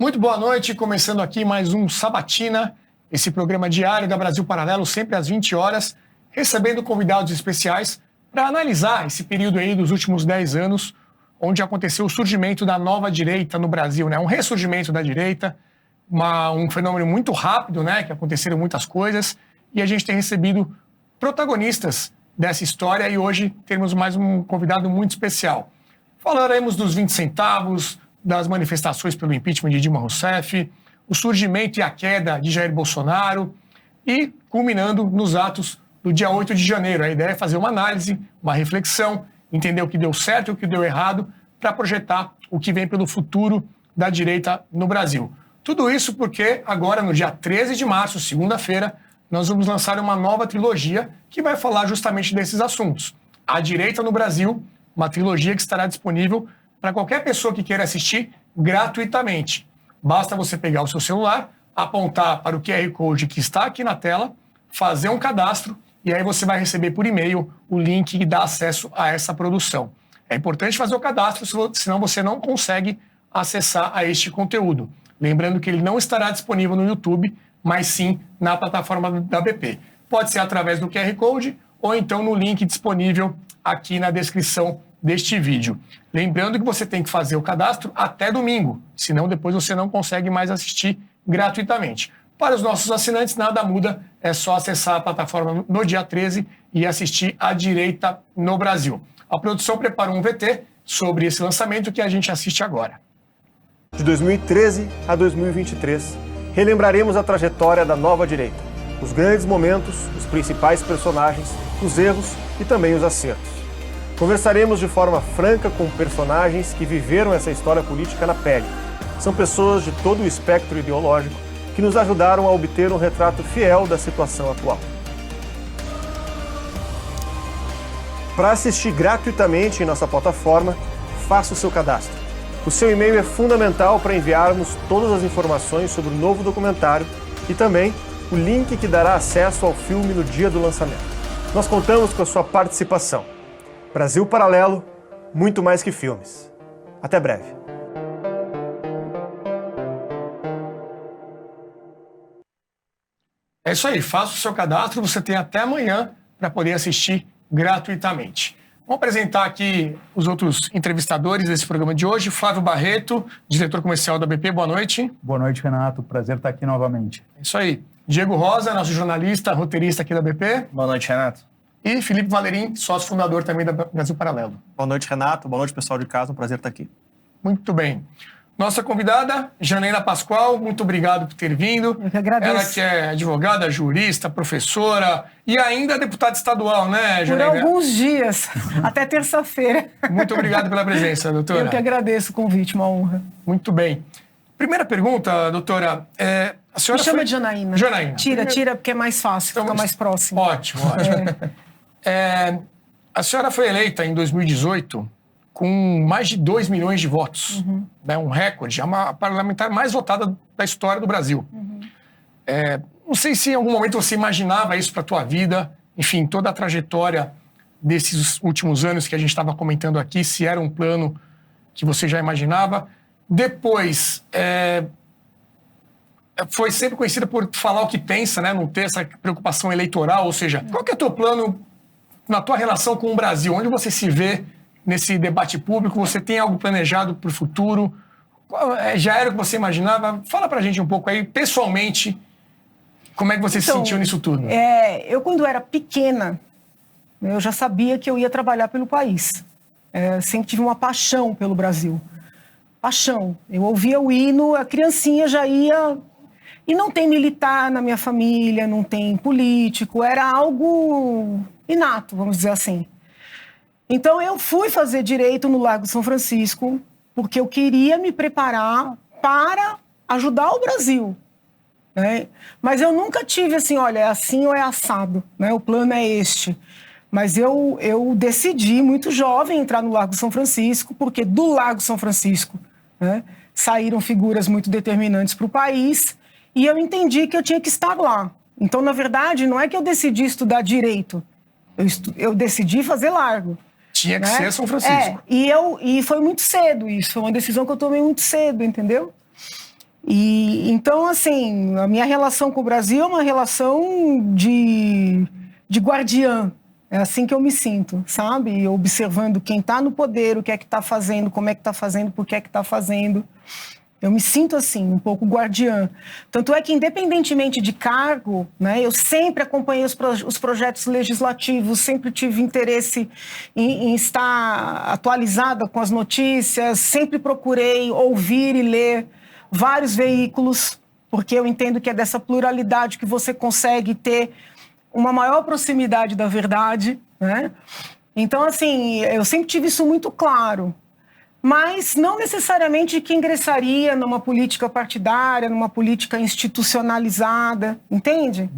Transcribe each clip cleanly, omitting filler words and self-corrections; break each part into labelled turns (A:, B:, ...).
A: Muito boa noite, começando aqui mais um Sabatina, esse programa diário da Brasil Paralelo, sempre às 20 horas, recebendo convidados especiais para analisar esse período aí dos últimos 10 anos, onde aconteceu o surgimento da nova direita no Brasil, né? Um ressurgimento da direita, um fenômeno muito rápido, né? Que aconteceram muitas coisas, e a gente tem recebido protagonistas dessa história, e hoje temos mais um convidado muito especial. Falaremos dos 20 centavos, das manifestações pelo impeachment de Dilma Rousseff, o surgimento e a queda de Jair Bolsonaro e culminando nos atos do dia 8 de janeiro. A ideia é fazer uma análise, uma reflexão, entender o que deu certo e o que deu errado para projetar o que vem pelo futuro da direita no Brasil. Tudo isso porque agora, no dia 13 de março, segunda-feira, nós vamos lançar uma nova trilogia que vai falar justamente desses assuntos. A Direita no Brasil, uma trilogia que estará disponível para qualquer pessoa que queira assistir gratuitamente. Basta você pegar o seu celular, apontar para o QR Code que está aqui na tela, fazer um cadastro e aí você vai receber por e-mail o link que dá acesso a essa produção. É importante fazer o cadastro, senão você não consegue acessar a este conteúdo. Lembrando que ele não estará disponível no YouTube, mas sim na plataforma da BP. Pode ser através do QR Code ou então no link disponível aqui na descrição deste vídeo. Lembrando que você tem que fazer o cadastro até domingo, senão depois você não consegue mais assistir gratuitamente. Para os nossos assinantes, nada muda, é só acessar a plataforma no dia 13 e assistir A Direita no Brasil. A produção preparou um VT sobre esse lançamento que a gente assiste agora.
B: De 2013 a 2023, relembraremos a trajetória da nova direita, os grandes momentos, os principais personagens, os erros e também os acertos. Conversaremos de forma franca com personagens que viveram essa história política na pele. São pessoas de todo o espectro ideológico que nos ajudaram a obter um retrato fiel da situação atual. Para assistir gratuitamente em nossa plataforma, faça o seu cadastro. O seu e-mail é fundamental para enviarmos todas as informações sobre o novo documentário e também o link que dará acesso ao filme no dia do lançamento. Nós contamos com a sua participação. Brasil Paralelo, muito mais que filmes. Até breve.
A: É isso aí, faça o seu cadastro, você tem até amanhã para poder assistir gratuitamente. Vamos apresentar aqui os outros entrevistadores desse programa de hoje. Flávio Barreto, diretor comercial da BP, boa noite.
C: Boa noite, Renato. Prazer estar aqui novamente.
A: É isso aí. Diego Rosa, nosso jornalista, roteirista aqui da BP.
D: Boa noite, Renato.
A: E Felipe Valerim, sócio fundador também da Brasil Paralelo.
D: Boa noite, Renato. Boa noite, pessoal de casa. Um prazer estar aqui.
A: Muito bem. Nossa convidada, Janaína Pascoal, muito obrigado por ter vindo.
E: Eu que agradeço.
A: Ela que é advogada, jurista, professora e ainda deputada estadual, né, Janaína?
E: Por alguns dias, até terça-feira.
A: Muito obrigado pela presença, doutora.
E: Eu que agradeço o convite, uma honra.
A: Muito bem. Primeira pergunta, doutora. A senhora
E: Me chama de Janaína.
A: Janaína.
E: Tira, porque é mais fácil,
A: Então,
E: fica mais próximo.
A: Ótimo. A senhora foi eleita em 2018 com mais de 2 milhões de votos, né, um recorde, é a parlamentar mais votada da história do Brasil. Não sei se em algum momento você imaginava isso para a tua vida, enfim, toda a trajetória desses últimos anos que a gente estava comentando aqui, se era um plano que você já imaginava. Depois, foi sempre conhecida por falar o que pensa, né, não ter essa preocupação eleitoral, ou seja, qual que é o teu plano na tua relação com o Brasil? Onde você se vê nesse debate público? Você tem algo planejado para o futuro? Já era o que você imaginava? Fala pra gente um pouco aí, pessoalmente, como é que você se sentiu nisso tudo?
E: Eu, quando era pequena, eu já sabia que eu ia trabalhar pelo país. Sempre tive uma paixão pelo Brasil. Paixão. Eu ouvia o hino, a criancinha já ia... E não tem militar na minha família, não tem político, era algo inato, vamos dizer assim. Então eu fui fazer direito no Largo de São Francisco, porque eu queria me preparar para ajudar o Brasil, né? Mas eu nunca tive assim, olha, é assim ou é assado, né? O plano é este. Mas eu decidi, muito jovem, entrar no Largo de São Francisco, porque do Largo de São Francisco, né, saíram figuras muito determinantes para o país, e eu entendi que eu tinha que estar lá. Então, na verdade, não é que eu decidi estudar direito, eu decidi fazer Largo.
A: Tinha que ser São Francisco.
E: E foi muito cedo isso, foi uma decisão que eu tomei muito cedo, entendeu? E então, assim, a minha relação com o Brasil é uma relação de guardiã. É assim que eu me sinto, sabe? Observando quem está no poder, o que é que está fazendo, como é que está fazendo, por que é que está fazendo. Eu me sinto assim, um pouco guardiã. Tanto é que, independentemente de cargo, né, eu sempre acompanhei os projetos legislativos, sempre tive interesse em estar atualizada com as notícias, sempre procurei ouvir e ler vários veículos, porque eu entendo que é dessa pluralidade que você consegue ter uma maior proximidade da verdade, né? Então, assim, eu sempre tive isso muito claro. Mas não necessariamente que ingressaria numa política partidária, numa política institucionalizada, entende?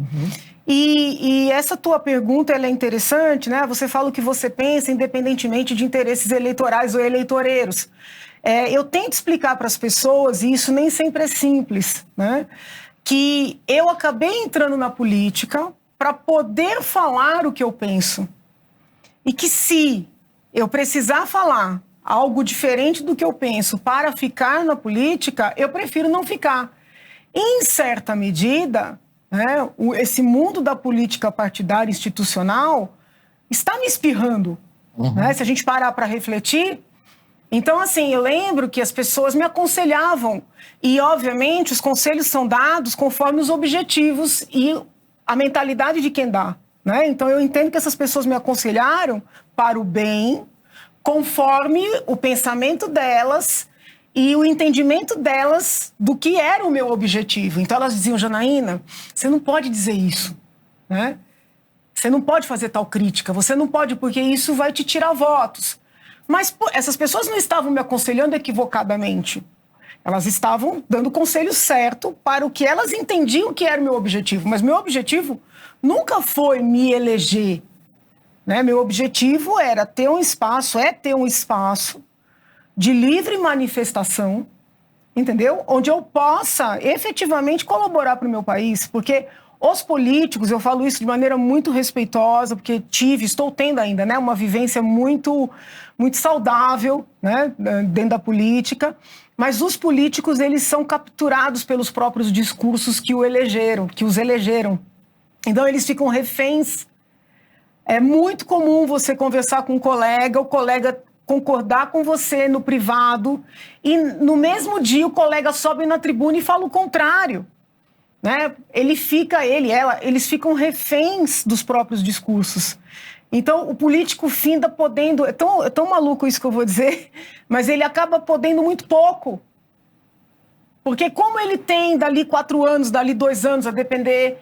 E: E essa tua pergunta ela é interessante, né? Você fala o que você pensa, independentemente de interesses eleitorais ou eleitoreiros. Eu tento explicar para as pessoas, e isso nem sempre é simples, né? Que eu acabei entrando na política para poder falar o que eu penso. E que se eu precisar falar algo diferente do que eu penso para ficar na política, eu prefiro não ficar. Em certa medida, né, esse mundo da política partidária institucional está me espirrando. Né? Se a gente parar para refletir. Então, assim, eu lembro que as pessoas me aconselhavam. E, obviamente, os conselhos são dados conforme os objetivos e a mentalidade de quem dá. Né? Então, eu entendo que essas pessoas me aconselharam para o bem, conforme o pensamento delas e o entendimento delas do que era o meu objetivo. Então, elas diziam, Janaína, você não pode dizer isso, né? Você não pode fazer tal crítica, você não pode, porque isso vai te tirar votos. Mas essas pessoas não estavam me aconselhando equivocadamente. Elas estavam dando o conselho certo para o que elas entendiam que era o meu objetivo. Mas meu objetivo nunca foi me eleger. Né? Meu objetivo era ter um espaço de livre manifestação, entendeu? Onde eu possa efetivamente colaborar para o meu país. Porque os políticos, eu falo isso de maneira muito respeitosa, porque estou tendo ainda, né, uma vivência muito, muito saudável, né, dentro da política. Mas os políticos, eles são capturados pelos próprios discursos que os elegeram. Então, eles ficam reféns. É muito comum você conversar com um colega, o colega concordar com você no privado, e no mesmo dia o colega sobe na tribuna e fala o contrário. Né? Eles ficam reféns dos próprios discursos. Então, o político finda podendo... É tão maluco isso que eu vou dizer, mas ele acaba podendo muito pouco. Porque como ele tem dali 4 anos, dali 2 anos, a depender...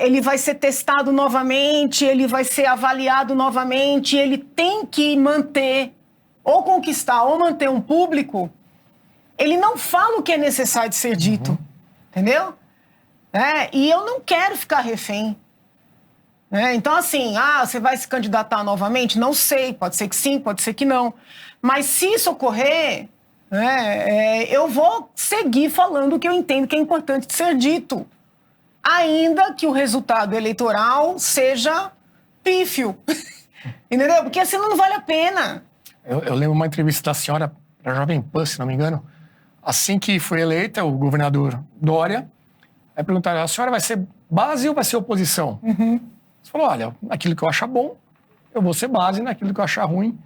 E: ele vai ser testado novamente, ele vai ser avaliado novamente, ele tem que manter, ou conquistar, ou manter um público. Ele não fala o que é necessário de ser dito, entendeu? E eu não quero ficar refém. Então, assim, você vai se candidatar novamente? Não sei, pode ser que sim, pode ser que não. Mas se isso ocorrer, eu vou seguir falando o que eu entendo que é importante de ser dito. Ainda que o resultado eleitoral seja pífio. Entendeu? Porque senão não vale a pena.
A: Eu lembro uma entrevista da senhora para a Jovem Pan, se não me engano. Assim que foi eleita, o governador Dória, aí perguntaram, a senhora vai ser base ou vai ser oposição? Você falou, olha, naquilo que eu achar bom, eu vou ser base, naquilo que eu achar ruim.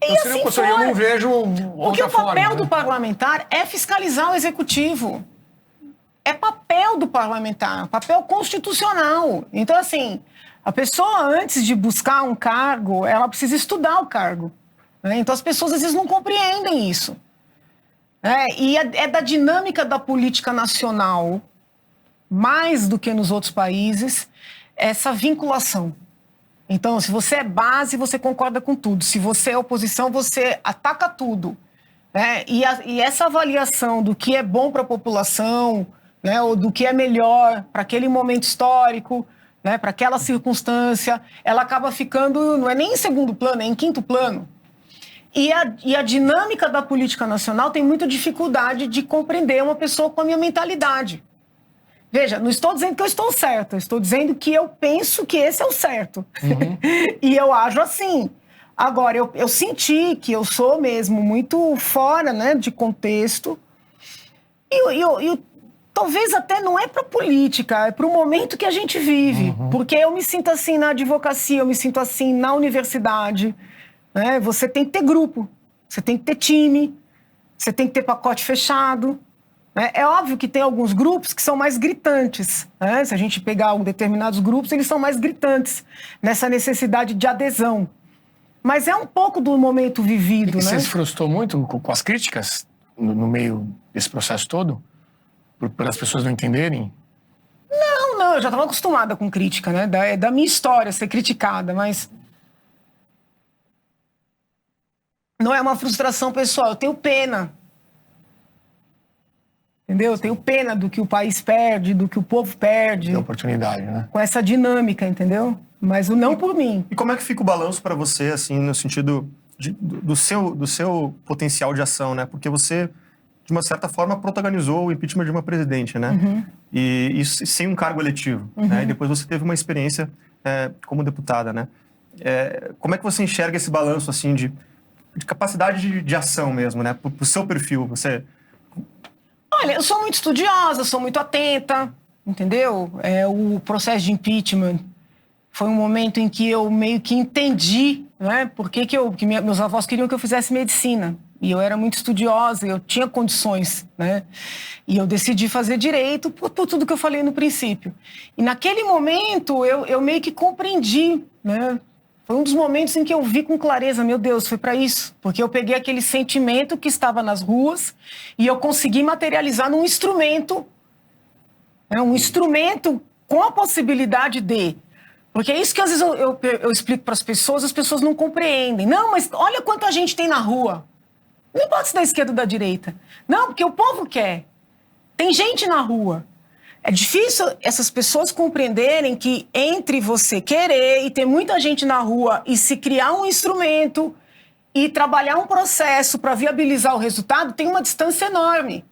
E: E assim
A: eu não vejo
E: Porque
A: outra
E: o papel
A: forma,
E: do parlamentar é fiscalizar o executivo. É papel do parlamentar, papel constitucional. Então, assim, a pessoa, antes de buscar um cargo, ela precisa estudar o cargo. Né? Então, as pessoas, às vezes, não compreendem isso. E é da dinâmica da política nacional, mais do que nos outros países, essa vinculação. Então, se você é base, você concorda com tudo. Se você é oposição, você ataca tudo. E essa avaliação do que é bom para a população, né, ou do que é melhor para aquele momento histórico, né, para aquela circunstância, ela acaba ficando, não é nem em segundo plano, é em quinto plano. E a dinâmica da política nacional tem muita dificuldade de compreender uma pessoa com a minha mentalidade. Veja, não estou dizendo que eu estou certa, estou dizendo que eu penso que esse é o certo. E eu ajo assim. Agora, eu senti que eu sou mesmo muito fora, né, de contexto. Talvez até não é para política, é para o momento que a gente vive. Porque eu me sinto assim na advocacia, eu me sinto assim na universidade. Né? Você tem que ter grupo, você tem que ter time, você tem que ter pacote fechado. Né? É óbvio que tem alguns grupos que são mais gritantes. Né? Se a gente pegar determinados grupos, eles são mais gritantes nessa necessidade de adesão. Mas é um pouco do momento vivido.
A: E
E: né?
A: você se frustrou muito com as críticas no meio desse processo todo? Por as pessoas não entenderem?
E: Não, eu já estava acostumada com crítica, né? Da minha história ser criticada, mas não é uma frustração pessoal. Eu tenho pena. Entendeu? Eu tenho pena do que o país perde, do que o povo perde.
A: De oportunidade, né?
E: Com essa dinâmica, entendeu? Mas o não por mim.
D: E como é que fica o balanço para você, assim, no sentido do seu potencial de ação, né? Porque você, de uma certa forma, protagonizou o impeachment de uma presidente, né? E isso sem um cargo eletivo, né? E depois você teve uma experiência como deputada, né? Como é que você enxerga esse balanço, assim, de capacidade de ação mesmo, né? Pro seu perfil, você...
E: Olha, eu sou muito estudiosa, sou muito atenta, entendeu? O processo de impeachment foi um momento em que eu meio que entendi, né? Por que meus avós queriam que eu fizesse medicina. E eu era muito estudiosa, eu tinha condições, né? E eu decidi fazer direito por tudo que eu falei no princípio. E naquele momento eu meio que compreendi, né? Foi um dos momentos em que eu vi com clareza, meu Deus, foi para isso. Porque eu peguei aquele sentimento que estava nas ruas e eu consegui materializar num instrumento. Um instrumento com a possibilidade de... Porque é isso que às vezes eu explico para as pessoas não compreendem. Não, mas olha quanta gente tem na rua. Não importa se da esquerda ou da direita. Não, porque o povo quer. Tem gente na rua. É difícil essas pessoas compreenderem que entre você querer e ter muita gente na rua e se criar um instrumento e trabalhar um processo para viabilizar o resultado, tem uma distância enorme.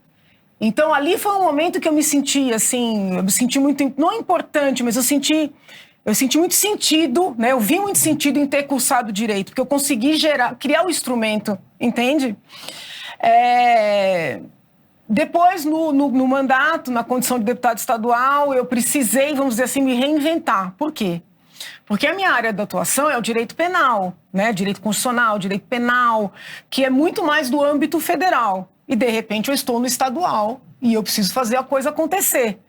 E: Então, ali foi um momento que eu me senti, assim, muito, não importante, mas eu senti muito sentido, né? Eu vi muito sentido em ter cursado direito, porque eu consegui criar o instrumento, entende? Depois, no mandato, na condição de deputado estadual, eu precisei, vamos dizer assim, me reinventar. Por quê? Porque a minha área de atuação é o direito penal, né? Direito constitucional, direito penal, que é muito mais do âmbito federal. E, de repente, eu estou no estadual e eu preciso fazer a coisa acontecer.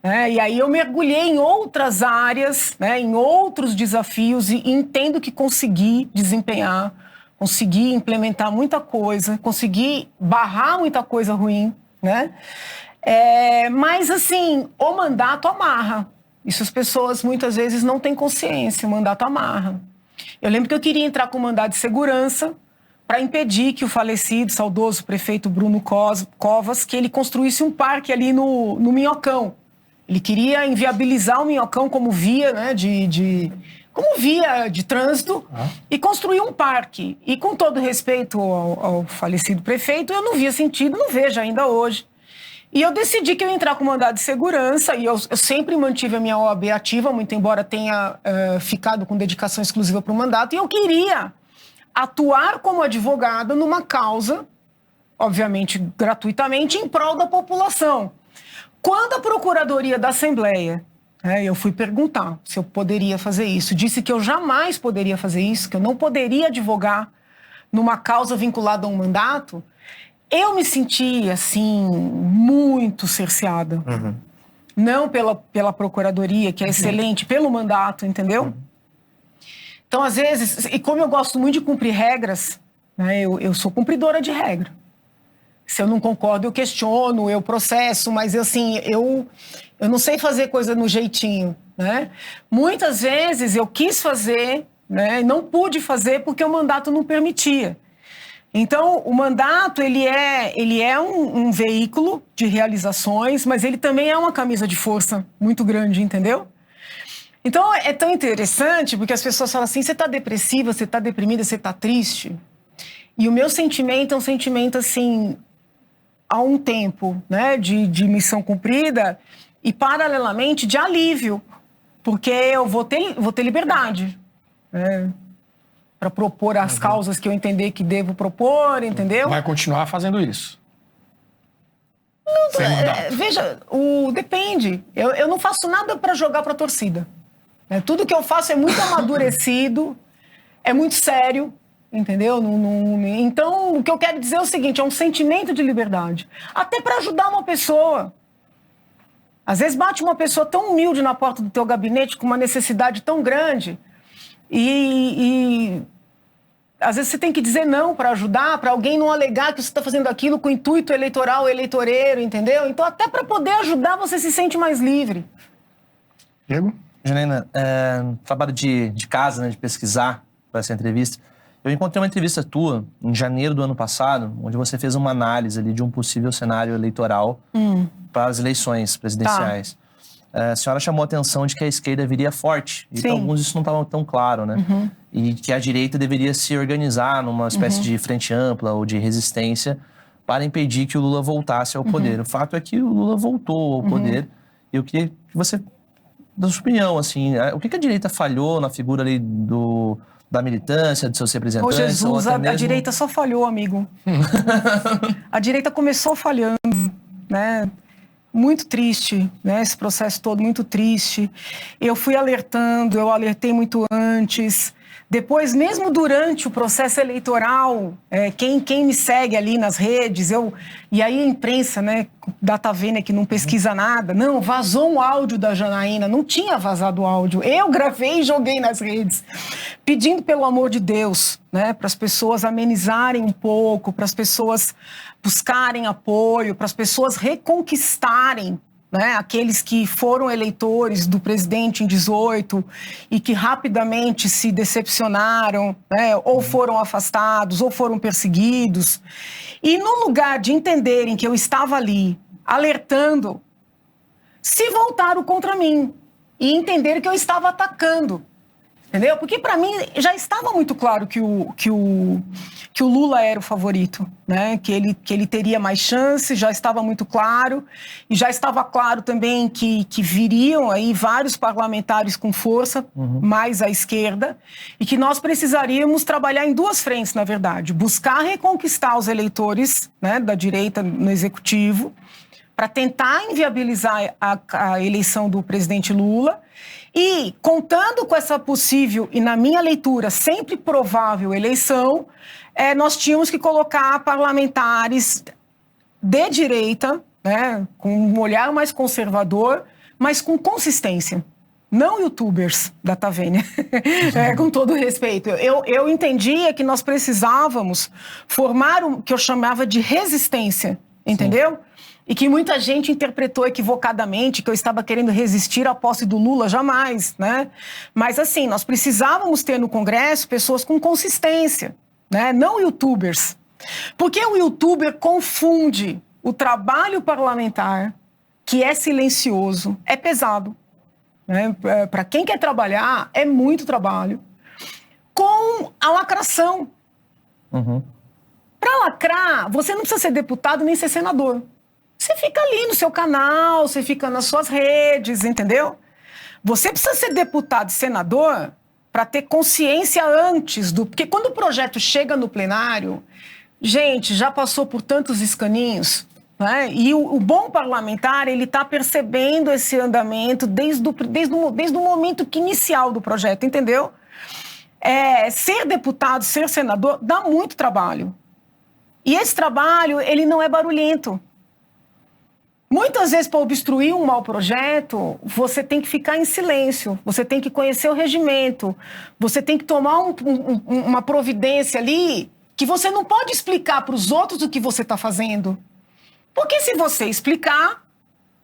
E: E aí eu mergulhei em outras áreas, né? Em outros desafios e entendo que consegui desempenhar, consegui implementar muita coisa, consegui barrar muita coisa ruim, né? Mas, assim, o mandato amarra. Isso as pessoas muitas vezes não têm consciência, o mandato amarra. Eu lembro que eu queria entrar com mandado de segurança para impedir que o falecido, saudoso prefeito Bruno Covas, que ele construísse um parque ali no Minhocão. Ele queria inviabilizar o Minhocão como via, né, como via de trânsito e construir um parque. E com todo respeito ao falecido prefeito, eu não via sentido, não vejo ainda hoje. E eu decidi que eu ia entrar com mandado de segurança e eu sempre mantive a minha OAB ativa, muito embora tenha ficado com dedicação exclusiva para o mandato. E eu queria atuar como advogada numa causa, obviamente gratuitamente, em prol da população. Quando a Procuradoria da Assembleia, eu fui perguntar se eu poderia fazer isso, disse que eu jamais poderia fazer isso, que eu não poderia advogar numa causa vinculada a um mandato, eu me senti, assim, muito cerceada. Não pela Procuradoria, que é excelente, pelo mandato, entendeu? Então, às vezes, e como eu gosto muito de cumprir regras, né, eu sou cumpridora de regra. Se eu não concordo, eu questiono, eu processo, mas assim, eu não sei fazer coisa no jeitinho, né? Muitas vezes eu quis fazer, né, e não pude fazer porque o mandato não permitia. Então, o mandato, ele é um veículo de realizações, mas ele também é uma camisa de força muito grande, entendeu? Então, é tão interessante, porque as pessoas falam assim, você está depressiva, você está deprimida, você está triste. E o meu sentimento é um sentimento, assim, há um tempo, né, de missão cumprida e, paralelamente, de alívio, porque eu vou ter liberdade, né, para propor as causas que eu entender que devo propor, entendeu?
A: Vai continuar fazendo isso?
E: Não
A: sem mandato?
E: Veja, depende. Eu não faço nada para jogar para a torcida. Tudo que eu faço é muito amadurecido, é muito sério, entendeu? Então, o que eu quero dizer é o seguinte, é um sentimento de liberdade. Até para ajudar uma pessoa. Às vezes bate uma pessoa tão humilde na porta do teu gabinete com uma necessidade tão grande e às vezes você tem que dizer não para ajudar, para alguém não alegar que você está fazendo aquilo com intuito eleitoral, eleitoreiro, entendeu? Então, até para poder ajudar, você se sente mais livre.
A: Diego?
F: Janaína, trabalho de casa, né, de pesquisar para essa entrevista. Eu encontrei uma entrevista tua, em janeiro do ano passado, onde você fez uma análise ali de um possível cenário eleitoral para as eleições presidenciais. A senhora chamou a atenção de que a esquerda viria forte. E para alguns isso não estava tão claro, né? E que a direita deveria se organizar numa espécie de frente ampla ou de resistência para impedir que o Lula voltasse ao poder. O fato é que o Lula voltou ao poder. E eu queria que você, da sua opinião, assim, o que a direita falhou na figura ali da militância, dos seus representantes?
E: Ô Jesus, a direita só falhou, amigo. A direita começou falhando, né? Muito triste, né? Esse processo todo muito triste. Eu fui alertando, eu alertei muito antes. Depois, mesmo durante o processo eleitoral, quem me segue ali nas redes, e aí a imprensa, né, DataVênia, que não pesquisa nada, não, vazou um áudio da Janaína, não tinha vazado o áudio. Eu gravei e joguei nas redes, pedindo pelo amor de Deus, né, para as pessoas amenizarem um pouco, para as pessoas buscarem apoio, para as pessoas reconquistarem, né, aqueles que foram eleitores do presidente em 18 e que rapidamente se decepcionaram, né, ou foram afastados, ou foram perseguidos. E no lugar de entenderem que eu estava ali alertando, se voltaram contra mim e entenderam que eu estava atacando. Entendeu? Porque para mim já estava muito claro que o Lula era o favorito, né? Que ele teria mais chance, já estava muito claro. E já estava claro também que viriam aí vários parlamentares com força, mais à esquerda, e que nós precisaríamos trabalhar em duas frentes, na verdade. Buscar reconquistar os eleitores, né, da direita no executivo, para tentar inviabilizar a eleição do presidente Lula. E, contando com essa possível, e na minha leitura, sempre provável eleição, nós tínhamos que colocar parlamentares de direita, né, com um olhar mais conservador, mas com consistência. Não youtubers da DataVênia, com todo respeito. Eu entendia que nós precisávamos formar o que eu chamava de resistência, entendeu? E que muita gente interpretou equivocadamente que eu estava querendo resistir à posse do Lula, jamais, né? Mas assim, nós precisávamos ter no Congresso pessoas com consistência, né? Não youtubers. Porque o youtuber confunde o trabalho parlamentar, que é silencioso, é pesado, né? Para quem quer trabalhar, é muito trabalho, com a lacração. Para lacrar, você não precisa ser deputado nem ser senador. Você fica ali no seu canal, você fica nas suas redes, entendeu? Você precisa ser deputado e senador para ter consciência antes do... Porque quando o projeto chega no plenário, gente, já passou por tantos escaninhos, né? E o bom parlamentar, ele está percebendo esse andamento desde o momento inicial do projeto, entendeu? Ser deputado, ser senador, dá muito trabalho. E esse trabalho, ele não é barulhento. Muitas vezes, para obstruir um mau projeto, você tem que ficar em silêncio, você tem que conhecer o regimento, você tem que tomar uma providência ali que você não pode explicar para os outros o que você está fazendo. Porque se você explicar,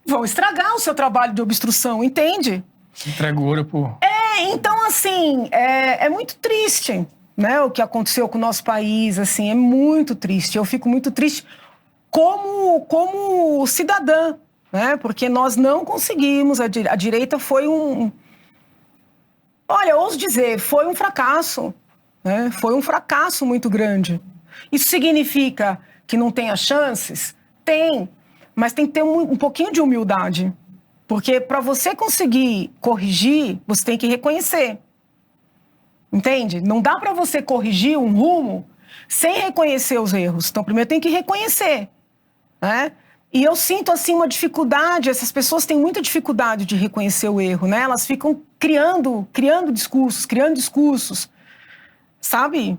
E: vão estragar o seu trabalho de obstrução, entende?
A: Entrega o ouro pro...
E: Então, assim, é muito triste, né, o que aconteceu com o nosso país, assim, é muito triste. Eu fico muito triste como cidadã, né? Porque nós não conseguimos, a direita foi olha, eu ouso dizer, foi um fracasso, né? Foi um fracasso muito grande. Isso significa que não tenha chances? Tem, mas tem que ter um pouquinho de humildade, porque para você conseguir corrigir, você tem que reconhecer, entende? Não dá para você corrigir um rumo sem reconhecer os erros. Então, primeiro tem que reconhecer, né? E eu sinto, assim, uma dificuldade, essas pessoas têm muita dificuldade de reconhecer o erro, né? Elas ficam criando discursos, sabe?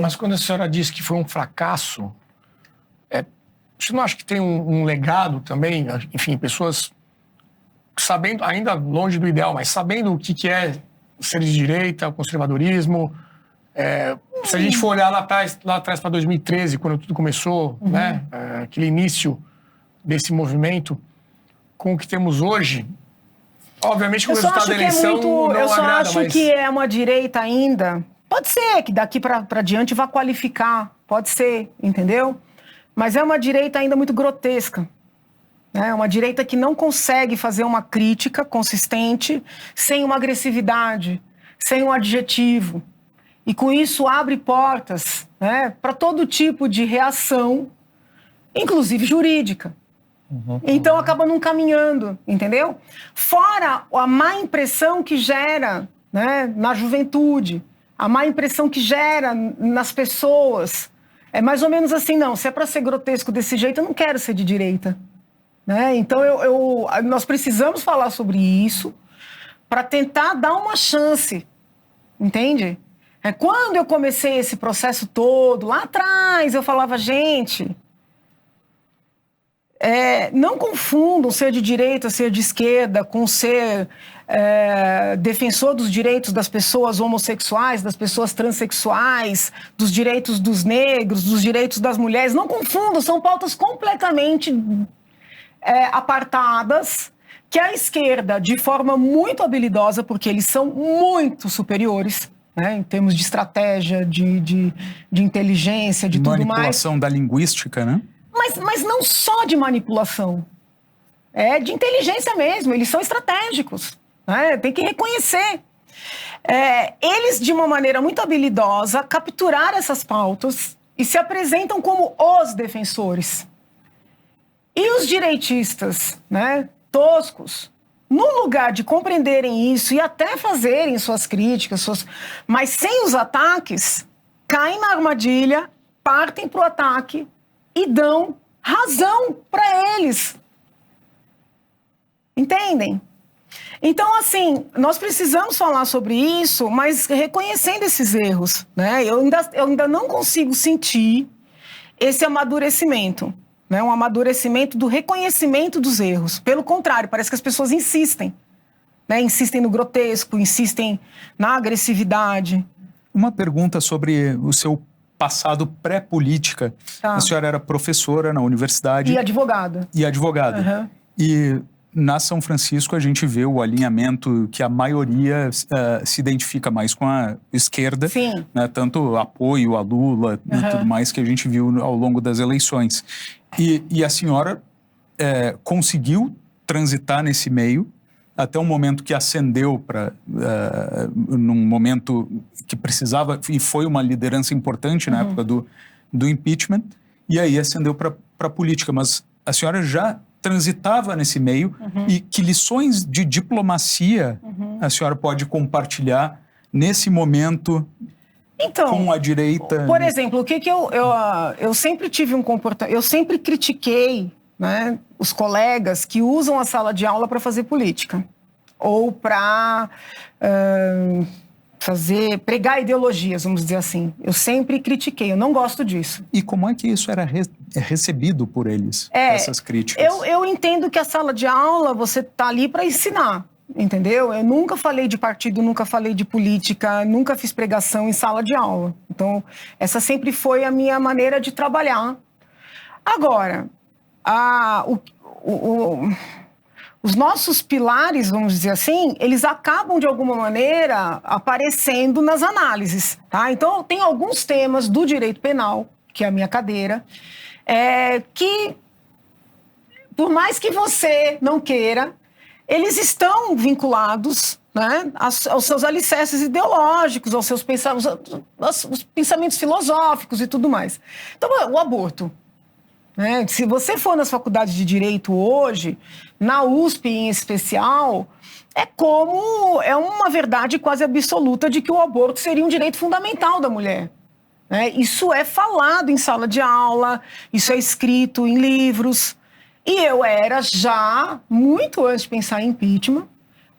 A: Mas quando a senhora disse que foi um fracasso, você não acha que tem um legado também? Enfim, pessoas sabendo, ainda longe do ideal, mas sabendo o que é ser de direita, o conservadorismo. Se a gente for olhar lá atrás para 2013, quando tudo começou, né? Aquele início desse movimento, com o que temos hoje, obviamente que o resultado da eleição não
E: eu só
A: agrada,
E: acho
A: mas...
E: que é uma direita ainda. Pode ser que daqui para diante vá qualificar, pode ser, entendeu? Mas é uma direita ainda muito grotesca. É uma direita que não consegue fazer uma crítica consistente sem uma agressividade, sem um adjetivo. E com isso abre portas, né, para todo tipo de reação, inclusive jurídica. Então acaba não caminhando, entendeu? Fora a má impressão que gera, né, na juventude, a má impressão que gera nas pessoas. É mais ou menos assim, não, se é para ser grotesco desse jeito, eu não quero ser de direita. Né? Então nós precisamos falar sobre isso para tentar dar uma chance, entende? Quando eu comecei esse processo todo, lá atrás, eu falava, gente, não confundam ser de direita, ser de esquerda, com ser defensor dos direitos das pessoas homossexuais, das pessoas transexuais, dos direitos dos negros, dos direitos das mulheres. Não confundam, são pautas completamente apartadas, que a esquerda, de forma muito habilidosa, porque eles são muito superiores, né, em termos de estratégia, de inteligência, de tudo mais.
C: Manipulação da linguística, né?
E: Mas não só de manipulação, de inteligência mesmo, eles são estratégicos, né? Tem que reconhecer. Eles, de uma maneira muito habilidosa, capturaram essas pautas e se apresentam como os defensores. E os direitistas, né, toscos, no lugar de compreenderem isso e até fazerem suas críticas, mas sem os ataques, caem na armadilha, partem para o ataque e dão razão para eles. Entendem? Então, assim, nós precisamos falar sobre isso, mas reconhecendo esses erros, né? Eu ainda não consigo sentir esse amadurecimento, né? Um amadurecimento do reconhecimento dos erros. Pelo contrário, parece que as pessoas insistem, né? Insistem no grotesco, insistem na agressividade.
C: Uma pergunta sobre o seu passado pré-política.
E: Tá.
C: A senhora era professora na universidade.
E: E advogada.
C: Uhum. E na São Francisco a gente vê o alinhamento que a maioria se identifica mais com a esquerda.
E: Sim.
C: Né? Tanto apoio a Lula e tudo mais que a gente viu ao longo das eleições. E a senhora conseguiu transitar nesse meio até um momento que ascendeu para num momento que precisava, e foi uma liderança importante na época do impeachment, e aí ascendeu para a política. Mas a senhora já transitava nesse meio, e que lições de diplomacia a senhora pode compartilhar nesse momento com a direita?
E: Por exemplo, o que eu sempre tive um comportamento, eu sempre critiquei, né, os colegas que usam a sala de aula para fazer política ou para pregar ideologias, vamos dizer assim. Eu sempre critiquei, eu não gosto disso.
C: E como é que isso era recebido por eles, essas críticas?
E: Eu entendo que a sala de aula, você está ali para ensinar, entendeu? Eu nunca falei de partido, nunca falei de política, nunca fiz pregação em sala de aula. Então, essa sempre foi a minha maneira de trabalhar. Agora, os nossos pilares, vamos dizer assim, eles acabam de alguma maneira aparecendo nas análises, tá? Então, tem alguns temas do direito penal, que é a minha cadeira, que, por mais que você não queira, eles estão vinculados, né, aos seus alicerces ideológicos, aos seus aos pensamentos filosóficos e tudo mais. Então, o aborto. Se você for nas faculdades de Direito hoje, na USP em especial, é uma verdade quase absoluta de que o aborto seria um direito fundamental da mulher. né? Isso é falado em sala de aula, isso é escrito em livros. E eu era já, muito antes de pensar em impeachment,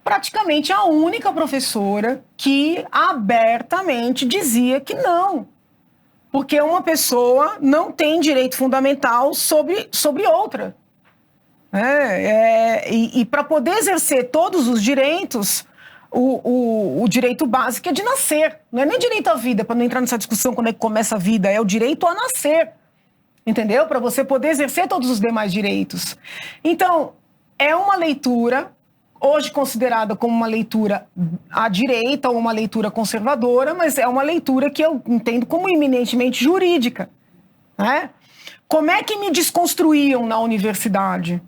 E: praticamente a única professora que abertamente dizia que não. Porque uma pessoa não tem direito fundamental sobre outra. E para poder exercer todos os direitos, o direito básico é de nascer. Não é nem direito à vida, para não entrar nessa discussão quando é que começa a vida, é o direito a nascer. Entendeu? Para você poder exercer todos os demais direitos. Então, é uma leitura, hoje considerada como uma leitura à direita ou uma leitura conservadora, mas é uma leitura que eu entendo como eminentemente jurídica. Né? Como é que me desconstruíam na universidade?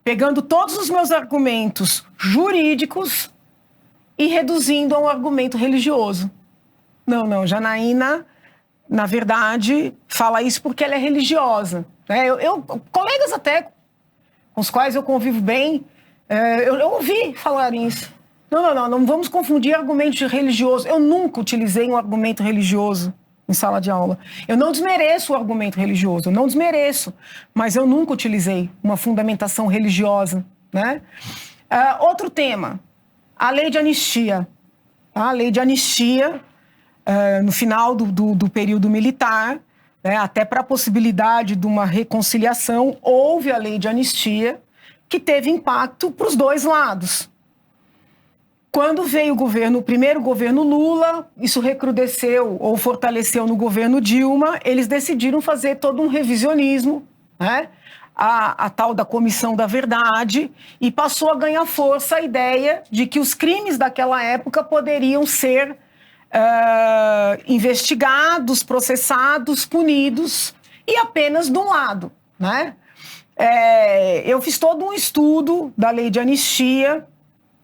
E: Pegando todos os meus argumentos jurídicos e reduzindo a um argumento religioso. Não, Janaína, na verdade, fala isso porque ela é religiosa. Né? Colegas até com os quais eu convivo bem, eu ouvi falar isso. Não vamos confundir argumentos de religioso. Eu nunca utilizei um argumento religioso em sala de aula. Eu não desmereço o argumento religioso, eu não desmereço, mas eu nunca utilizei uma fundamentação religiosa. Né? Outro tema, a lei de anistia. A lei de anistia, no final do período militar, né, até para a possibilidade de uma reconciliação, houve a lei de anistia, que teve impacto para os dois lados. Quando veio o primeiro governo Lula, isso recrudesceu ou fortaleceu no governo Dilma, eles decidiram fazer todo um revisionismo, né? A tal da Comissão da Verdade, e passou a ganhar força a ideia de que os crimes daquela época poderiam ser investigados, processados, punidos, e apenas de um lado. Né? Eu fiz todo um estudo da lei de anistia,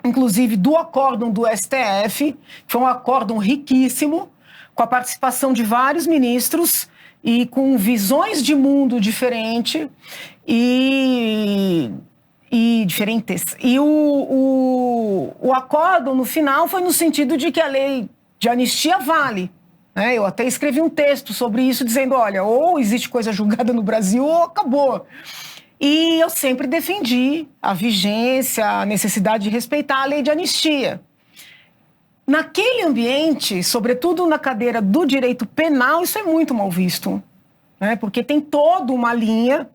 E: inclusive do acórdão do STF, que foi um acórdão riquíssimo, com a participação de vários ministros e com visões de mundo diferentes e diferentes. E o acórdão, no final, foi no sentido de que a lei de anistia vale. Né? Eu até escrevi um texto sobre isso, dizendo, olha, ou existe coisa julgada no Brasil ou acabou. E eu sempre defendi a vigência, a necessidade de respeitar a lei de anistia. Naquele ambiente, sobretudo na cadeira do direito penal, isso é muito mal visto. Né? Porque tem toda uma linha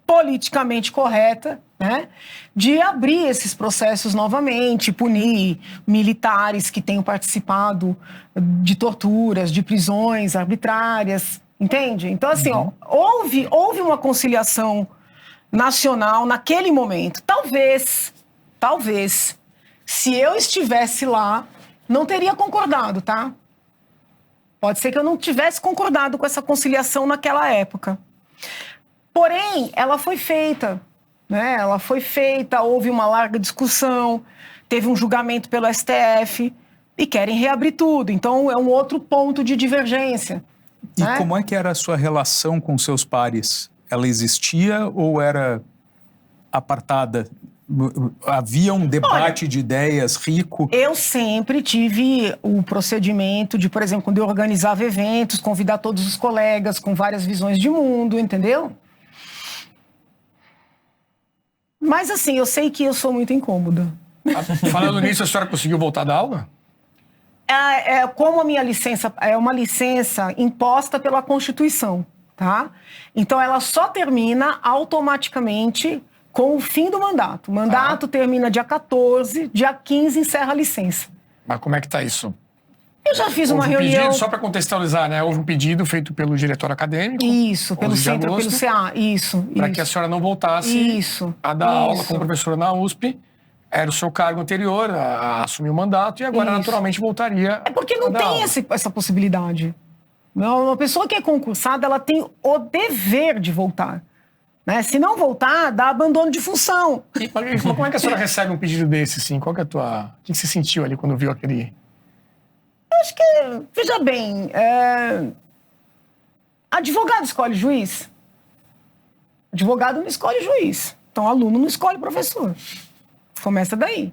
E: politicamente correta, né, de abrir esses processos novamente, punir militares que tenham participado de torturas, de prisões arbitrárias, entende? Então, assim, houve uma conciliação nacional naquele momento. Talvez, se eu estivesse lá, não teria concordado, tá? Pode ser que eu não tivesse concordado com essa conciliação naquela época. Porém, ela foi feita, né? Ela foi feita, houve uma larga discussão, teve um julgamento pelo STF e querem reabrir tudo. Então, é um outro ponto de divergência.
C: E
E: né?
C: como é que era a sua relação com seus pares? Ela existia ou era apartada? Havia um debate de ideias rico?
E: Eu sempre tive o procedimento de, por exemplo, quando eu organizava eventos, convidar todos os colegas com várias visões de mundo, entendeu? Mas assim, eu sei que eu sou muito incômoda.
A: Falando nisso, a senhora conseguiu voltar da aula?
E: Como a minha licença é uma licença imposta pela Constituição, tá? Então ela só termina automaticamente com o fim do mandato. O mandato termina dia 14, dia 15 encerra a licença.
A: Mas como é que tá isso?
E: Eu já fiz uma reunião...
A: Pedido, só para contextualizar, né? Houve um pedido feito pelo diretor acadêmico.
E: Isso, pelo centro, pelo CA, isso.
A: Para que a senhora não voltasse a dar aula como professora na USP. Era o seu cargo anterior a assumir o mandato e agora naturalmente voltaria.
E: É porque não tem essa possibilidade. Uma pessoa que é concursada, ela tem o dever de voltar. Né? Se não voltar, dá abandono de função.
A: E como é que a senhora recebe um pedido desse, assim? Qual que é o que você sentiu ali quando viu aquele...
E: Eu acho que, veja bem, advogado escolhe juiz? Advogado não escolhe juiz. Então, aluno não escolhe professor. Começa daí.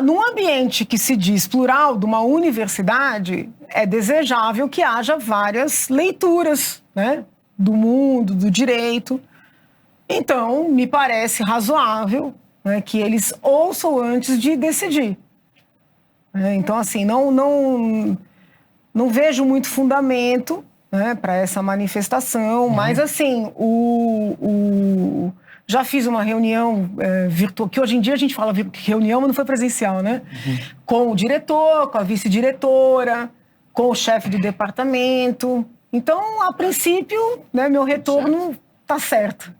E: Num ambiente que se diz plural, de uma universidade, é desejável que haja várias leituras, né, do mundo, do direito. Então, me parece razoável, né, que eles ouçam antes de decidir. Então, assim, não vejo muito fundamento, né, para essa manifestação, mas, assim, já fiz uma reunião virtual, que hoje em dia a gente fala reunião, mas não foi presencial, né? Com o diretor, com a vice-diretora, com o chefe do departamento. Então, a princípio, né, meu retorno está certo.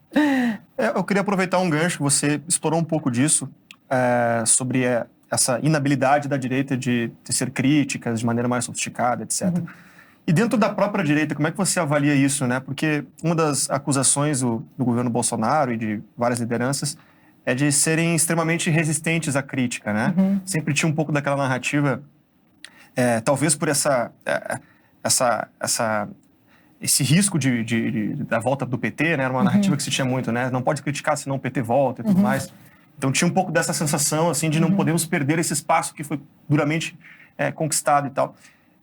D: Eu queria aproveitar um gancho, você explorou um pouco disso, sobre essa inabilidade da direita de tecer críticas de maneira mais sofisticada, etc. E dentro da própria direita, como é que você avalia isso, né? Porque uma das acusações do governo Bolsonaro e de várias lideranças é de serem extremamente resistentes à crítica, né? Sempre tinha um pouco daquela narrativa, talvez por esse risco da volta do PT, né? Era uma narrativa que se tinha muito, né? Não pode criticar, senão o PT volta e tudo mais. Então tinha um pouco dessa sensação, assim, de não podemos perder esse espaço que foi duramente conquistado e tal.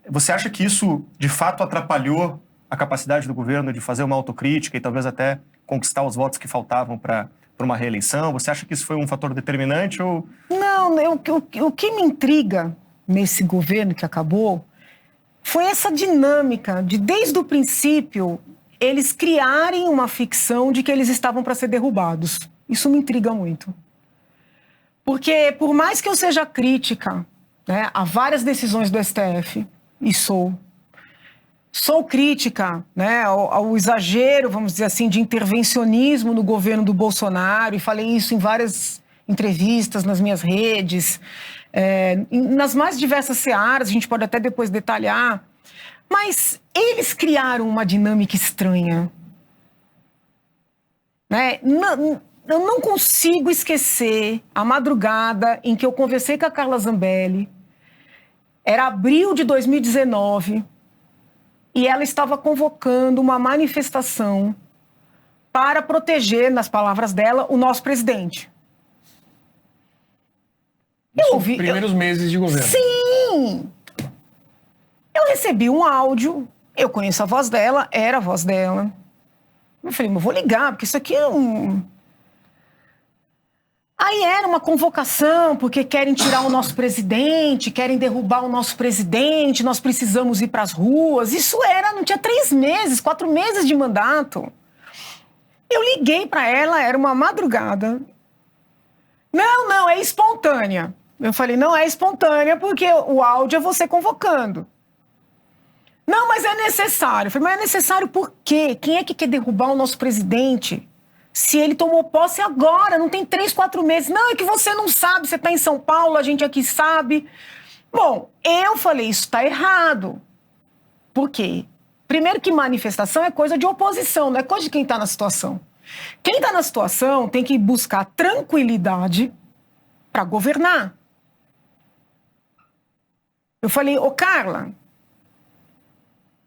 D: Você acha que isso, de fato, atrapalhou a capacidade do governo de fazer uma autocrítica e talvez até conquistar os votos que faltavam para uma reeleição? Você acha que isso foi um fator determinante ou...
E: Não, o que me intriga nesse governo que acabou foi essa dinâmica de, desde o princípio, eles criarem uma ficção de que eles estavam para ser derrubados. Isso me intriga muito. Porque, por mais que eu seja crítica, né, a várias decisões do STF, e sou crítica, né, ao exagero, vamos dizer assim, de intervencionismo no governo do Bolsonaro, e falei isso em várias entrevistas nas minhas redes, nas mais diversas searas, a gente pode até depois detalhar, mas eles criaram uma dinâmica estranha, né? Eu não consigo esquecer a madrugada em que eu conversei com a Carla Zambelli. Era abril de 2019 e ela estava convocando uma manifestação para proteger, nas palavras dela, o nosso presidente.
A: Primeiros meses de governo.
E: Sim! Eu recebi um áudio, eu conheço a voz dela, era a voz dela. Eu falei, mas vou ligar, porque isso aqui é um... Aí era uma convocação, porque querem tirar o nosso presidente, querem derrubar o nosso presidente, nós precisamos ir para as ruas. Isso não tinha 3 meses, 4 meses de mandato. Eu liguei para ela, era uma madrugada. Não, é espontânea. Eu falei, não é espontânea, porque o áudio é você convocando. Não, mas é necessário. Eu falei, mas é necessário por quê? Quem é que quer derrubar o nosso presidente? Se ele tomou posse agora, não tem 3, 4 meses. Não, é que você não sabe, você está em São Paulo, a gente aqui sabe. Bom, eu falei, isso está errado. Por quê? Primeiro que manifestação é coisa de oposição, não é coisa de quem está na situação. Quem está na situação tem que buscar tranquilidade para governar. Eu falei, Carla,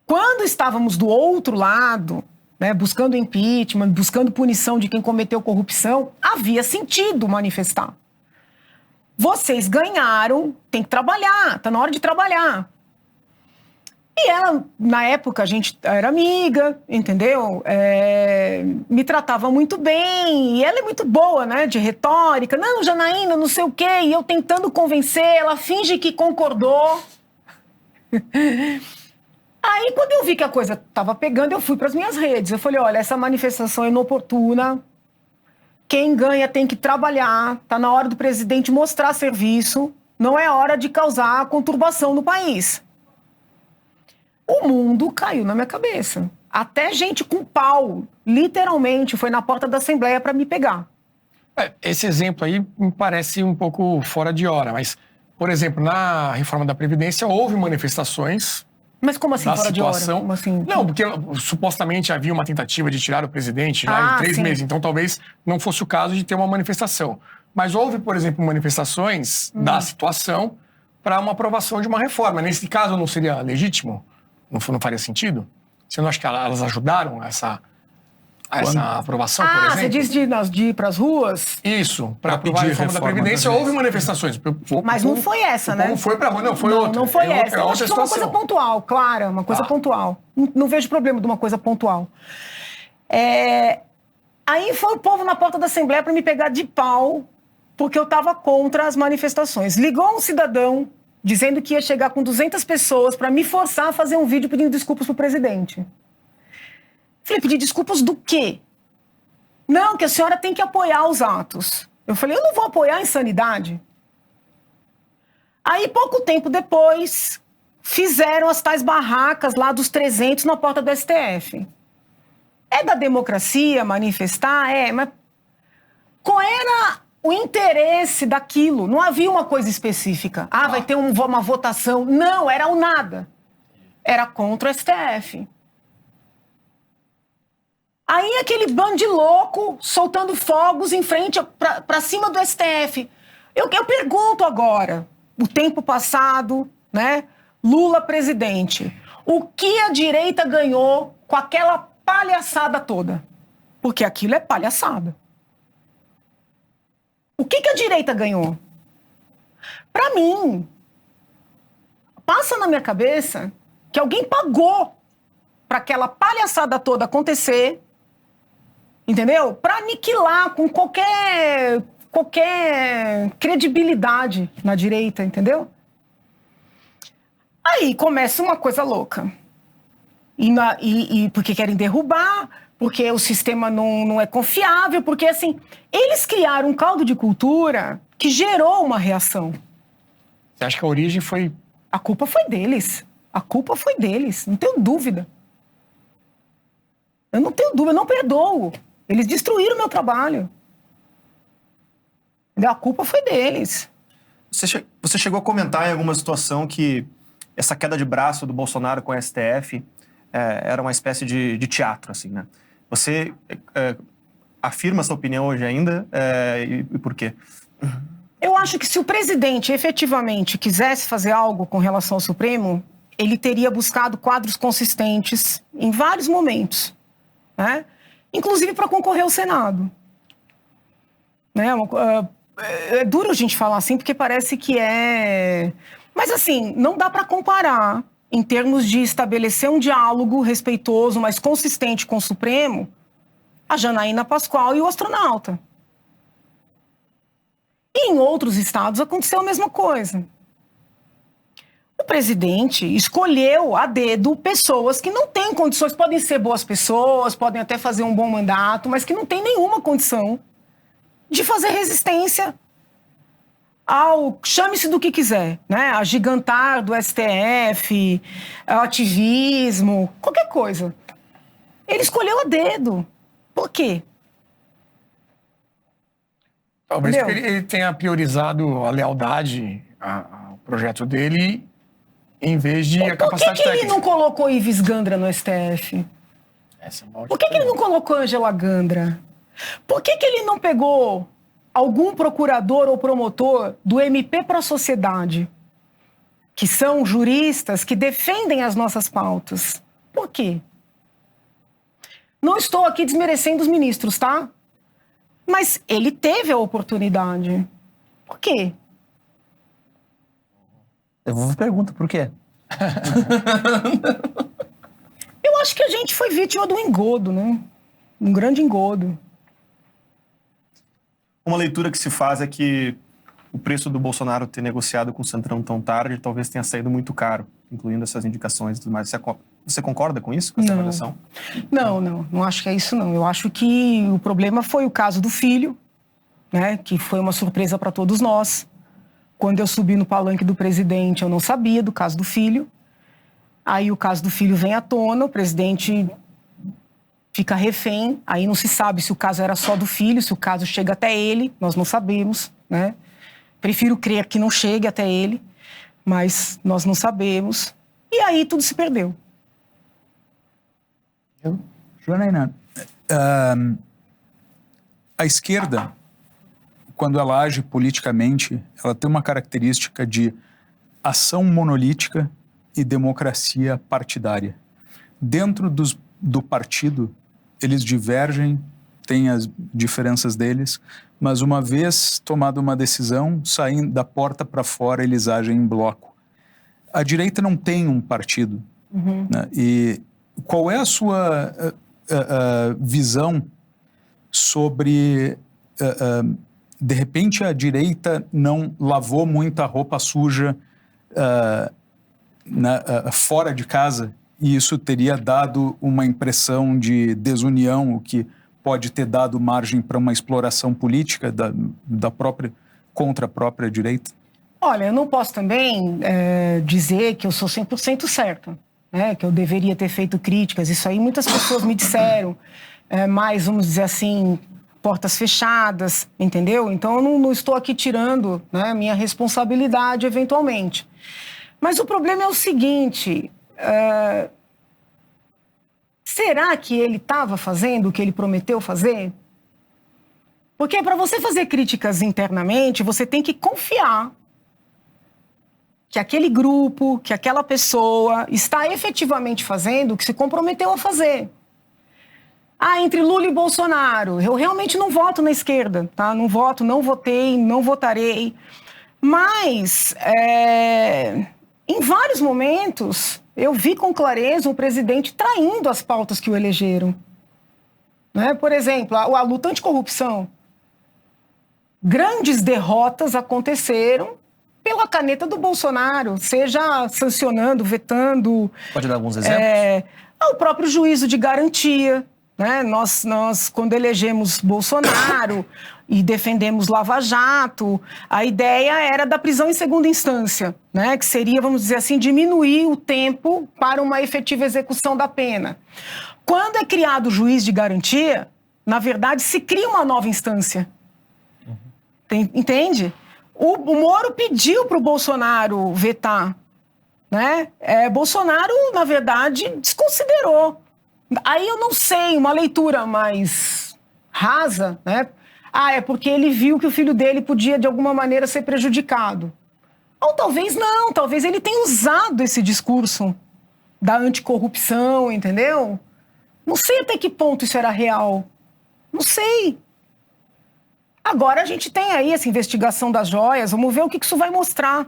E: quando estávamos do outro lado, né, buscando impeachment, buscando punição de quem cometeu corrupção, havia sentido manifestar. Vocês ganharam, tem que trabalhar, está na hora de trabalhar. E ela, na época, a gente era amiga, entendeu? Me tratava muito bem, e ela é muito boa, né, de retórica. Não, Janaína, não sei o quê, e eu tentando convencer, ela finge que concordou. Aí, quando eu vi que a coisa estava pegando, eu fui para as minhas redes. Eu falei, olha, essa manifestação é inoportuna, quem ganha tem que trabalhar, está na hora do presidente mostrar serviço, não é hora de causar conturbação no país. O mundo caiu na minha cabeça. Até gente com pau, literalmente, foi na porta da Assembleia para me pegar.
A: Esse exemplo aí me parece um pouco fora de hora, mas, por exemplo, na reforma da Previdência houve manifestações.
E: Mas como assim, fora de hora? Como assim?
A: Não, porque supostamente havia uma tentativa de tirar o presidente lá em 3 meses, então talvez não fosse o caso de ter uma manifestação. Mas houve, por exemplo, manifestações da situação para uma aprovação de uma reforma. Nesse caso, não seria legítimo? Não faria sentido? Você não acha que elas ajudaram essa... Essa aprovação, por exemplo?
E: Você diz de ir para as ruas?
A: Isso, para
C: Pra
A: aprovar a
C: pedir
A: reforma da
C: reforma
A: Previdência,
C: da
A: houve manifestações.
E: Mas não foi essa, né?
A: Não foi para rua, não, foi outra.
E: Não foi
A: É
E: essa. Eu acho que foi uma
A: situação.
E: coisa pontual, clara, uma coisa pontual. Não vejo problema de uma coisa pontual. Aí foi o povo na porta da Assembleia para me pegar de pau, porque eu estava contra as manifestações. Ligou um cidadão dizendo que ia chegar com 200 pessoas para me forçar a fazer um vídeo pedindo desculpas pro presidente. Falei, pedir desculpas do quê? Não, que a senhora tem que apoiar os atos. Eu falei, eu não vou apoiar a insanidade. Aí, pouco tempo depois, fizeram as tais barracas lá dos 300 na porta do STF. É da democracia manifestar? Mas qual era o interesse daquilo? Não havia uma coisa específica. Vai ter uma votação. Não, era o nada. Era contra o STF. Aí aquele bando de louco soltando fogos em frente, para cima do STF. Eu pergunto agora, o tempo passado, né? Lula presidente. O que a direita ganhou com aquela palhaçada toda? Porque aquilo é palhaçada. O que a direita ganhou? Para mim, passa na minha cabeça que alguém pagou para aquela palhaçada toda acontecer, entendeu? Para aniquilar com qualquer credibilidade na direita, entendeu? Aí começa uma coisa louca. E porque querem derrubar, porque o sistema não é confiável, porque assim, eles criaram um caldo de cultura que gerou uma reação.
A: Você acha que a origem foi...
E: A culpa foi deles. A culpa foi deles, não tenho dúvida. Eu não tenho dúvida, eu não perdoo. Eles destruíram o meu trabalho. A culpa foi deles.
D: Você chegou a comentar em alguma situação que essa queda de braço do Bolsonaro com o STF era uma espécie de teatro, assim, né? Você afirma essa opinião hoje ainda? E por quê?
E: Eu acho que se o presidente efetivamente quisesse fazer algo com relação ao Supremo, ele teria buscado quadros consistentes em vários momentos, né? Inclusive para concorrer ao Senado. Né? É duro a gente falar assim, porque parece que é... Mas assim, não dá para comparar, em termos de estabelecer um diálogo respeitoso, mas consistente com o Supremo, a Janaína Pascoal e o astronauta. E em outros estados aconteceu a mesma coisa. O presidente escolheu a dedo pessoas que não têm condições, podem ser boas pessoas, podem até fazer um bom mandato, mas que não têm nenhuma condição de fazer resistência ao, chame-se do que quiser, né? Agigantar do STF, ativismo, qualquer coisa. Ele escolheu a dedo. Por quê?
A: Talvez porque ele tenha priorizado a lealdade ao projeto dele em vez de a capacidade técnica.
E: Por que ele não colocou Ives Gandra no STF? Por que ele não colocou Ângela Gandra? Por que ele não pegou algum procurador ou promotor do MP para a Sociedade, que são juristas que defendem as nossas pautas? Por quê? Não estou aqui desmerecendo os ministros, tá? Mas ele teve a oportunidade. Por quê?
F: Eu vou perguntar, por quê?
E: Eu acho que a gente foi vítima de um engodo, né? Um grande engodo.
D: Uma leitura que se faz é que o preço do Bolsonaro ter negociado com o Centrão tão tarde talvez tenha saído muito caro, incluindo essas indicações e tudo mais. Você concorda com isso, com essa avaliação?
E: Não acho que é isso, não. Eu acho que o problema foi o caso do filho, né? Que foi uma surpresa para todos nós. Quando eu subi no palanque do presidente, eu não sabia do caso do filho. Aí o caso do filho vem à tona, o presidente fica refém. Aí não se sabe se o caso era só do filho, se o caso chega até ele, nós não sabemos, né? Prefiro crer que não chegue até ele, mas nós não sabemos. E aí tudo se perdeu.
C: Janaína, a esquerda, quando ela age politicamente, ela tem uma característica de ação monolítica e democracia partidária. Dentro do partido, eles divergem, têm as diferenças deles, mas uma vez tomada uma decisão, saindo da porta para fora, eles agem em bloco. A direita não tem um partido. Né? E qual é a sua visão sobre, de repente, a direita não lavou muita roupa suja fora de casa, e isso teria dado uma impressão de desunião, o que pode ter dado margem para uma exploração política contra a própria direita?
E: Olha, eu não posso também dizer que eu sou 100% certa, né? Que eu deveria ter feito críticas. Isso aí muitas pessoas me disseram, mas, vamos dizer assim, portas fechadas, entendeu? Então eu não estou aqui tirando, né, minha responsabilidade eventualmente. Mas o problema é o seguinte, será que ele estava fazendo o que ele prometeu fazer? Porque para você fazer críticas internamente, você tem que confiar que aquele grupo, que aquela pessoa está efetivamente fazendo o que se comprometeu a fazer. Entre Lula e Bolsonaro, eu realmente não voto na esquerda, tá? Não voto, não votei, não votarei. Mas, em vários momentos, eu vi com clareza um presidente traindo as pautas que o elegeram. Né? Por exemplo, a luta anticorrupção. Grandes derrotas aconteceram pela caneta do Bolsonaro, seja sancionando, vetando.
F: Pode dar alguns exemplos?
E: O próprio juízo de garantia. Né? Nós, quando elegemos Bolsonaro e defendemos Lava Jato, a ideia era da prisão em segunda instância, né? Que seria, vamos dizer assim, diminuir o tempo para uma efetiva execução da pena. Quando é criado o juiz de garantia, na verdade, se cria uma nova instância. Entende? O Moro pediu para o Bolsonaro vetar, né? Bolsonaro, na verdade, desconsiderou. Aí eu não sei, uma leitura mais rasa, né? É porque ele viu que o filho dele podia, de alguma maneira, ser prejudicado. Ou talvez não, talvez ele tenha usado esse discurso da anticorrupção, entendeu? Não sei até que ponto isso era real. Não sei. Agora a gente tem aí essa investigação das joias, vamos ver o que isso vai mostrar.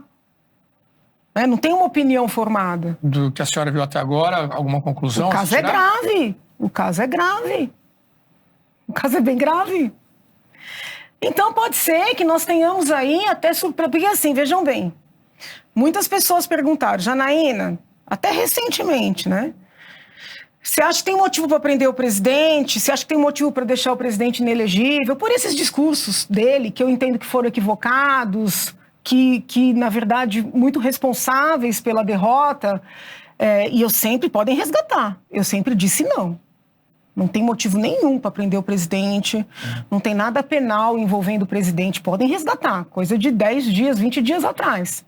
E: Não tem uma opinião formada.
A: Do que a senhora viu até agora, alguma conclusão?
E: O caso é grave. O caso é grave. O caso é bem grave. Então pode ser que nós tenhamos aí até surpresa. Porque assim, vejam bem, muitas pessoas perguntaram, Janaína, até recentemente, né? Você acha que tem motivo para prender o presidente? Você acha que tem motivo para deixar o presidente inelegível? Por esses discursos dele, que eu entendo que foram equivocados, que na verdade, muito responsáveis pela derrota, e podem resgatar. Eu sempre disse não. Não tem motivo nenhum para prender o presidente, não tem nada penal envolvendo o presidente, podem resgatar, coisa de 10 dias, 20 dias atrás.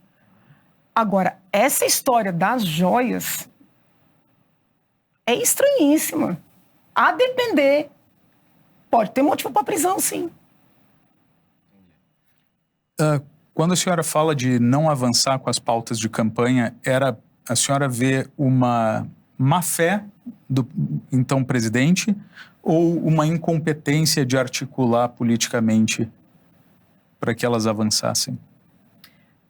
E: Agora, essa história das joias é estranhíssima. A depender, pode ter motivo para prisão, sim.
C: Quando a senhora fala de não avançar com as pautas de campanha, a senhora vê uma má-fé do então presidente ou uma incompetência de articular politicamente para que elas avançassem?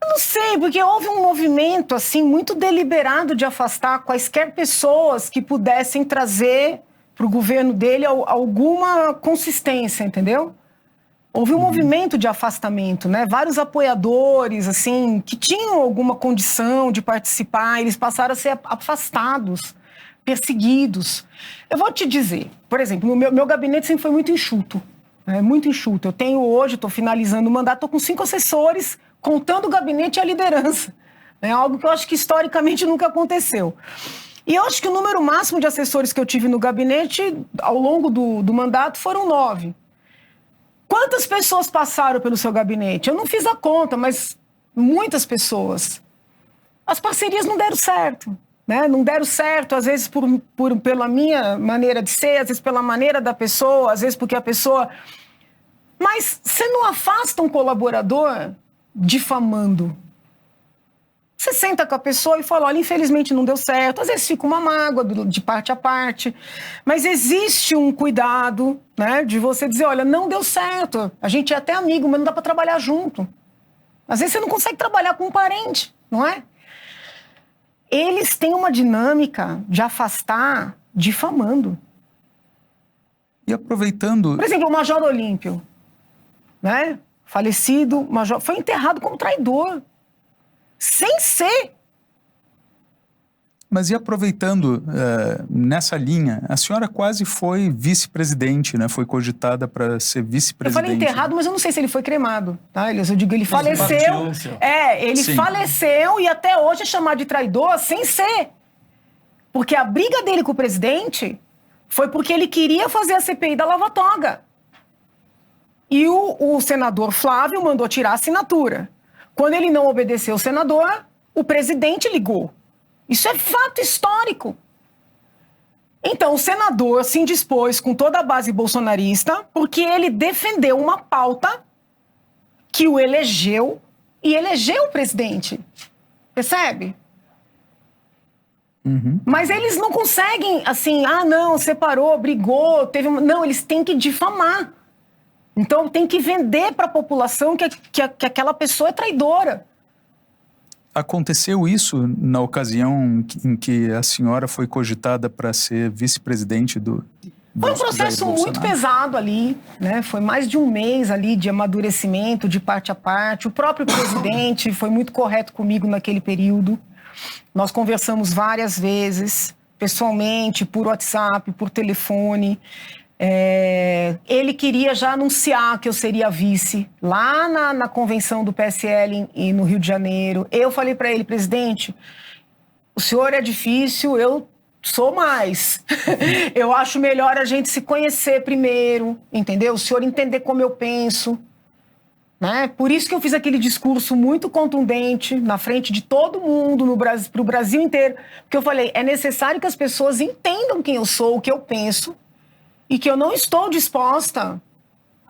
E: Eu não sei, porque houve um movimento assim muito deliberado de afastar quaisquer pessoas que pudessem trazer para o governo dele alguma consistência, entendeu? Houve um movimento de afastamento, né? Vários apoiadores, assim, que tinham alguma condição de participar, eles passaram a ser afastados, perseguidos. Eu vou te dizer, por exemplo, o meu gabinete sempre foi muito enxuto, muito enxuto. Eu tenho hoje, estou finalizando o mandato, estou com 5 assessores, contando o gabinete e a liderança. É algo que eu acho que historicamente nunca aconteceu. E eu acho que o número máximo de assessores que eu tive no gabinete, ao longo do mandato, foram 9. Quantas pessoas passaram pelo seu gabinete? Eu não fiz a conta, mas muitas pessoas. As parcerias não deram certo, né? Não deram certo, às vezes pela minha maneira de ser, às vezes pela maneira da pessoa, às vezes porque a pessoa... Mas você não afasta um colaborador difamando. Você senta com a pessoa e fala, olha, infelizmente não deu certo. Às vezes fica uma mágoa de parte a parte. Mas existe um cuidado, né, de você dizer, olha, não deu certo. A gente é até amigo, mas não dá para trabalhar junto. Às vezes você não consegue trabalhar com um parente, não é? Eles têm uma dinâmica de afastar difamando.
C: E aproveitando...
E: Por exemplo, o Major Olímpio, né? Falecido, Major, foi enterrado como traidor. Sem ser.
C: Mas e aproveitando nessa linha, a senhora quase foi vice-presidente, né? Foi cogitada para ser vice-presidente.
E: Eu falei enterrado, mas eu não sei se ele foi cremado, tá? Eu digo, ele faleceu. Ele
C: Sim.
E: faleceu e até hoje é chamado de traidor sem ser. Porque a briga dele com o presidente foi porque ele queria fazer a CPI da Lava Toga. E o senador Flávio mandou tirar a assinatura. Quando ele não obedeceu o senador, o presidente ligou. Isso é fato histórico. Então, o senador se indispôs com toda a base bolsonarista porque ele defendeu uma pauta que o elegeu e elegeu o presidente. Percebe?
C: Uhum.
E: Mas eles não conseguem, assim, não, separou, brigou, teve... Não, eles têm que difamar. Então, tem que vender para a população que aquela pessoa é traidora.
C: Aconteceu isso na ocasião em que a senhora foi cogitada para ser vice-presidente do
E: Foi um processo muito pesado ali, né? Foi mais de um mês ali de amadurecimento, de parte a parte. O próprio presidente foi muito correto comigo naquele período. Nós conversamos várias vezes, pessoalmente, por WhatsApp, por telefone. Ele queria já anunciar que eu seria vice lá na convenção do PSL no Rio de Janeiro. Eu falei para ele, presidente, o senhor é difícil, eu sou mais. Eu acho melhor a gente se conhecer primeiro, entendeu? O senhor entender como eu penso. Né? Por isso que eu fiz aquele discurso muito contundente na frente de todo mundo, para o Brasil inteiro. Porque eu falei, é necessário que as pessoas entendam quem eu sou, o que eu penso. E que eu não estou disposta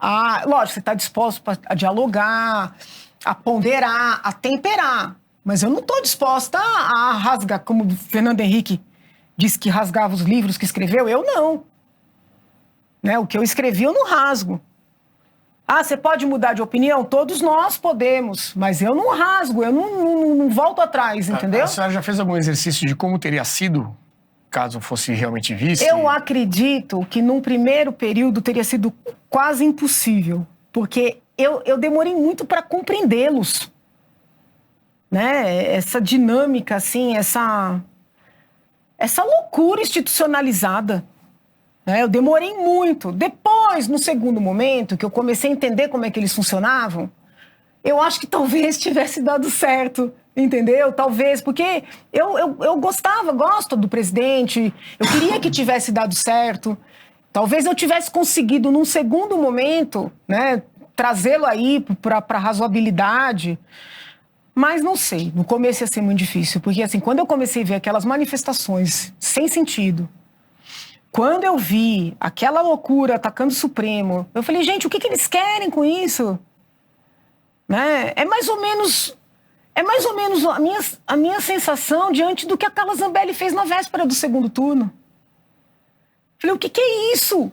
E: a... Lógico, você está disposto a dialogar, a ponderar, a temperar. Mas eu não estou disposta a rasgar, como o Fernando Henrique disse que rasgava os livros que escreveu. Eu não. Né? O que eu escrevi eu não rasgo. Você pode mudar de opinião? Todos nós podemos. Mas eu não rasgo, eu não volto atrás, entendeu?
A: A senhora já fez algum exercício de como teria sido... caso fosse realmente vice?
E: Eu acredito que num primeiro período teria sido quase impossível, porque eu demorei muito para compreendê-los. Né? Essa dinâmica, assim, essa loucura institucionalizada. Né? Eu demorei muito. Depois, no segundo momento, que eu comecei a entender como é que eles funcionavam, eu acho que talvez tivesse dado certo. Entendeu? Talvez, porque eu gosto do presidente, eu queria que tivesse dado certo. Talvez eu tivesse conseguido, num segundo momento, né, trazê-lo aí para razoabilidade. Mas não sei, no começo ia ser muito difícil, porque assim, quando eu comecei a ver aquelas manifestações sem sentido, quando eu vi aquela loucura atacando o Supremo, eu falei, gente, o que eles querem com isso? Né? É mais ou menos a minha sensação diante do que a Carla Zambelli fez na véspera do segundo turno. Falei, o que é isso?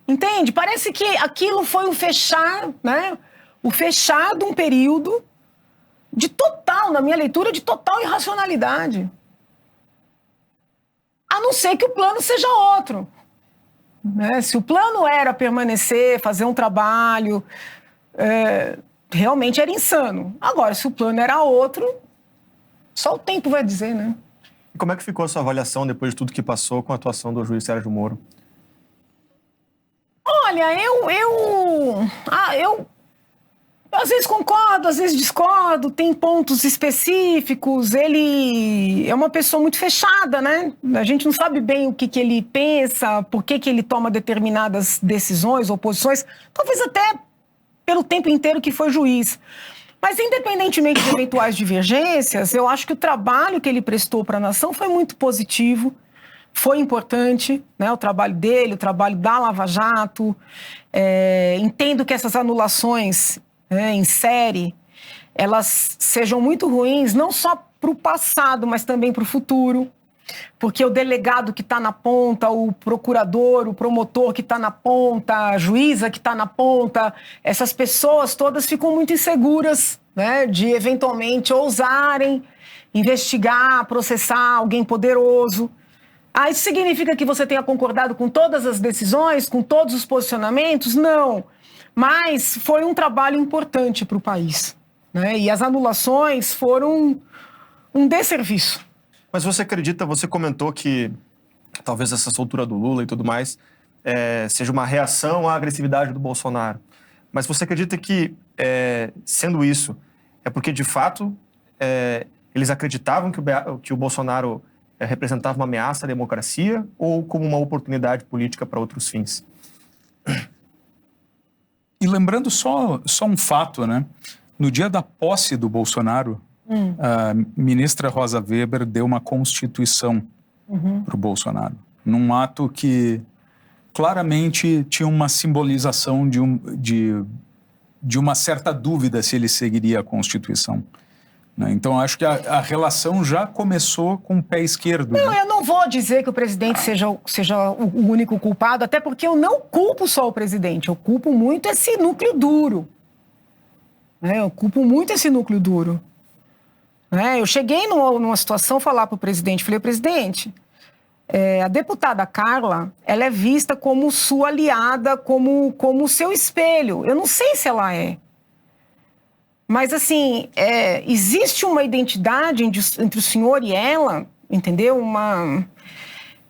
E: Entende? Parece que aquilo foi um fechar, né? O fechar de um período de total, na minha leitura, de total irracionalidade. A não ser que o plano seja outro. Né? Se o plano era permanecer, fazer um trabalho... realmente era insano. Agora, se o plano era outro, só o tempo vai dizer, né?
D: E como é que ficou a sua avaliação depois de tudo que passou com a atuação do juiz Sérgio Moro?
E: Olha, eu às vezes concordo, às vezes discordo, tem pontos específicos, ele é uma pessoa muito fechada, né? A gente não sabe bem o que ele pensa, por que ele toma determinadas decisões ou posições, talvez até pelo tempo inteiro que foi juiz. Mas, independentemente de eventuais divergências, eu acho que o trabalho que ele prestou para a nação foi muito positivo, foi importante, né? O trabalho dele, o trabalho da Lava Jato. Entendo que essas anulações, né, em série, elas sejam muito ruins, não só para o passado, mas também para o futuro. Porque o delegado que está na ponta, o procurador, o promotor que está na ponta, a juíza que está na ponta, essas pessoas todas ficam muito inseguras, né, de eventualmente ousarem investigar, processar alguém poderoso. Isso significa que você tenha concordado com todas as decisões, com todos os posicionamentos? Não. Mas foi um trabalho importante para o país, né? E as anulações foram um desserviço.
D: Mas você acredita, você comentou que talvez essa soltura do Lula e tudo mais seja uma reação à agressividade do Bolsonaro. Mas você acredita que, sendo isso, é porque de fato eles acreditavam que o Bolsonaro representava uma ameaça à democracia ou como uma oportunidade política para outros fins?
C: E lembrando só um fato, né? No dia da posse do Bolsonaro, a ministra Rosa Weber deu uma constituição para o Bolsonaro, num ato que claramente tinha uma simbolização de uma certa dúvida se ele seguiria a Constituição. Né? Então, acho que a relação já começou com o pé esquerdo.
E: Não,
C: né?
E: eu não vou dizer que o presidente seja o único culpado, até porque eu não culpo só o presidente, eu culpo muito esse núcleo duro. Eu culpo muito esse núcleo duro. Eu cheguei numa situação, falar para o presidente, falei, presidente, a deputada Carla, ela é vista como sua aliada, como seu espelho. Eu não sei se ela é. Mas, assim, existe uma identidade entre o senhor e ela, entendeu?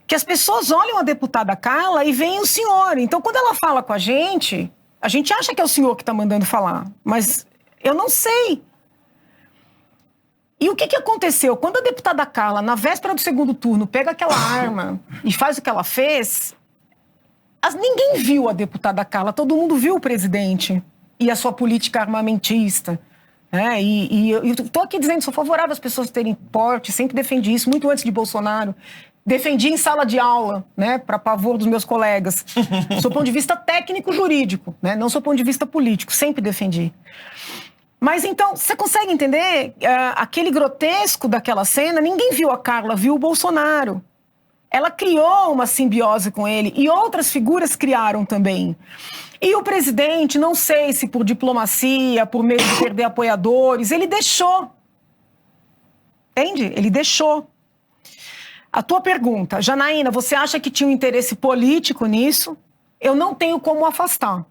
E: Que as pessoas olham a deputada Carla e veem o senhor. Então, quando ela fala com a gente acha que é o senhor que está mandando falar. Mas eu não sei. E o que aconteceu? Quando a deputada Carla, na véspera do segundo turno, pega aquela arma e faz o que ela fez, ninguém viu a deputada Carla, todo mundo viu o presidente e a sua política armamentista. E eu estou aqui dizendo, sou favorável às pessoas terem porte, sempre defendi isso, muito antes de Bolsonaro. Defendi em sala de aula, para pavor dos meus colegas. Sou ponto de vista técnico-jurídico, não sou ponto de vista político, sempre defendi. Mas então, você consegue entender aquele grotesco daquela cena? Ninguém viu a Carla, viu o Bolsonaro. Ela criou uma simbiose com ele e outras figuras criaram também. E o presidente, não sei se por diplomacia, por medo de perder apoiadores, ele deixou. Entende? Ele deixou. A tua pergunta, Janaína, você acha que tinha um interesse político nisso? Eu não tenho como afastar.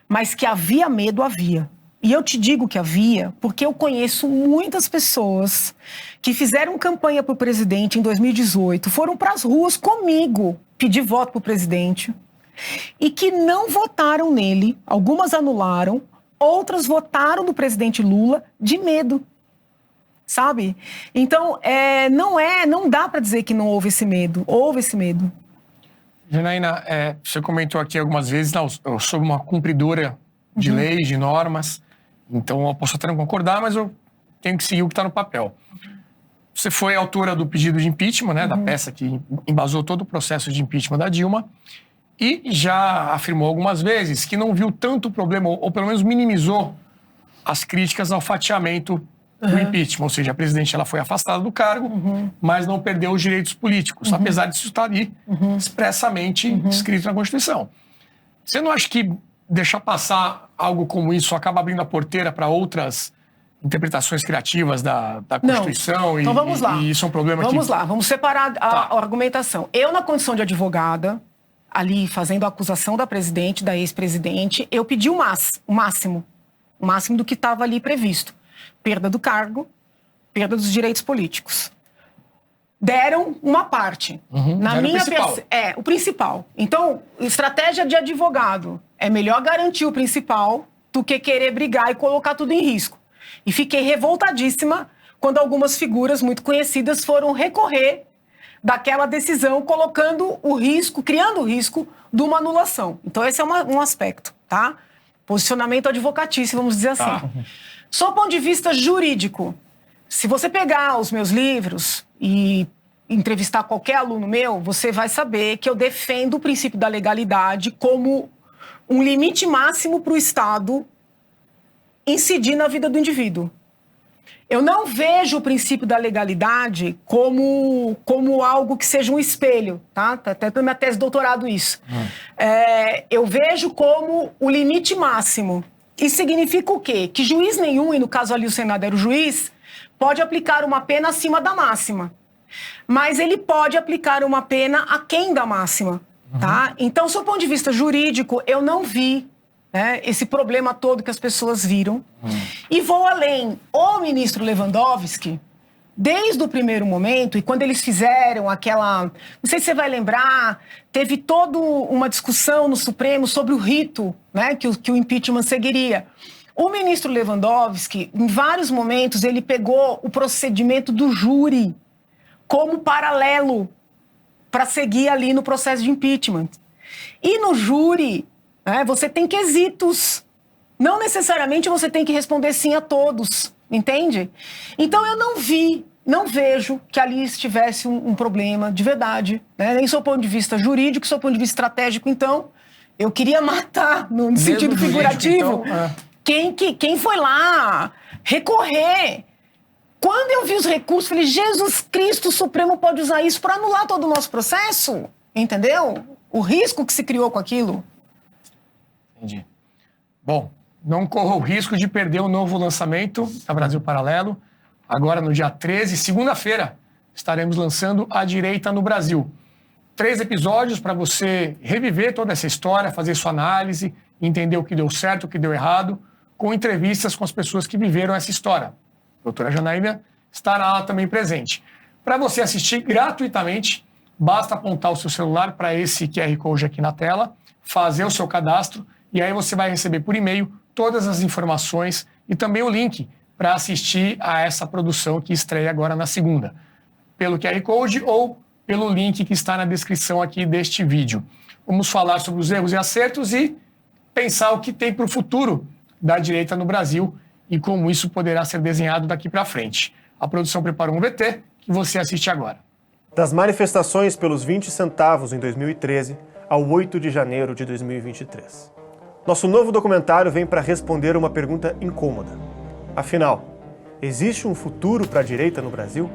E: Mas que havia medo, havia. E eu te digo que havia, porque eu conheço muitas pessoas que fizeram campanha para o presidente em 2018, foram para as ruas comigo pedir voto para o presidente e que não votaram nele, algumas anularam, outras votaram no presidente Lula de medo, sabe? Então, não dá para dizer que não houve esse medo, houve esse medo.
A: Janaína, você comentou aqui algumas vezes, eu sou uma cumpridora de leis, de normas. Então, eu posso até não concordar, mas eu tenho que seguir o que está no papel. Você foi autora do pedido de impeachment, da peça que embasou todo o processo de impeachment da Dilma, e já afirmou algumas vezes que não viu tanto problema, ou pelo menos minimizou as críticas ao fatiamento do impeachment. Ou seja, a presidente ela foi afastada do cargo, mas não perdeu os direitos políticos, apesar disso estar ali expressamente escrito na Constituição. Você não acha que deixar passar algo como isso acaba abrindo a porteira para outras interpretações criativas da Constituição?
E: Não. Então vamos lá.
A: E isso é um problema
E: Vamos lá, vamos separar a argumentação. Eu, na condição de advogada, ali fazendo a acusação da presidente, da ex-presidente, eu pedi o máximo do que estava ali previsto. Perda do cargo, perda dos direitos políticos. Deram uma parte. Na minha o principal. Então, estratégia de advogado. É melhor garantir o principal do que querer brigar e colocar tudo em risco. E fiquei revoltadíssima quando algumas figuras muito conhecidas foram recorrer daquela decisão, colocando o risco, criando o risco de uma anulação. Então, esse é um aspecto, tá? Posicionamento advocatício, vamos dizer assim. Sob o ponto de vista jurídico, se você pegar os meus livros e entrevistar qualquer aluno meu, você vai saber que eu defendo o princípio da legalidade como um limite máximo para o Estado incidir na vida do indivíduo. Eu não vejo o princípio da legalidade como algo que seja um espelho, tá? Tá até na minha tese de doutorado isso. Eu vejo como o limite máximo. Isso significa o quê? Que juiz nenhum, e no caso ali o Senado era o juiz, pode aplicar uma pena acima da máxima. Mas ele pode aplicar uma pena aquém da máxima, tá? Então, do ponto de vista jurídico, eu não vi, né, esse problema todo que as pessoas viram. E vou além. O ministro Lewandowski, desde o primeiro momento, e quando eles fizeram aquela... Não sei se você vai lembrar, teve toda uma discussão no Supremo sobre o rito, né, que o impeachment seguiria. O ministro Lewandowski, em vários momentos, ele pegou o procedimento do júri como paralelo para seguir ali no processo de impeachment. E no júri, você tem quesitos. Não necessariamente você tem que responder sim a todos, entende? Então eu não vejo que ali estivesse um problema de verdade, né? Nem do seu ponto de vista jurídico, do seu ponto de vista estratégico. Então, eu queria matar, no sentido figurativo, quem foi lá recorrer. Quando eu vi os recursos, falei, Jesus Cristo, o Supremo pode usar isso para anular todo o nosso processo? Entendeu? O risco que se criou com aquilo.
A: Entendi. Bom, não corra o risco de perder o novo lançamento da Brasil Paralelo. Agora, no dia 13, segunda-feira, estaremos lançando A Direita no Brasil. 3 episódios para você reviver toda essa história, fazer sua análise, entender o que deu certo, o que deu errado, com entrevistas com as pessoas que viveram essa história. A doutora Janaína estará lá também presente. Para você assistir gratuitamente, basta apontar o seu celular para esse QR Code aqui na tela, fazer o seu cadastro e aí você vai receber por e-mail todas as informações e também o link para assistir a essa produção que estreia agora na segunda, pelo QR Code ou pelo link que está na descrição aqui deste vídeo. Vamos falar sobre os erros e acertos e pensar o que tem para o futuro da direita no Brasil e como isso poderá ser desenhado daqui para frente. A produção preparou um VT que você assiste agora.
B: Das manifestações pelos 20 centavos em 2013 ao 8 de janeiro de 2023. Nosso novo documentário vem para responder uma pergunta incômoda. Afinal, existe um futuro para a direita no Brasil?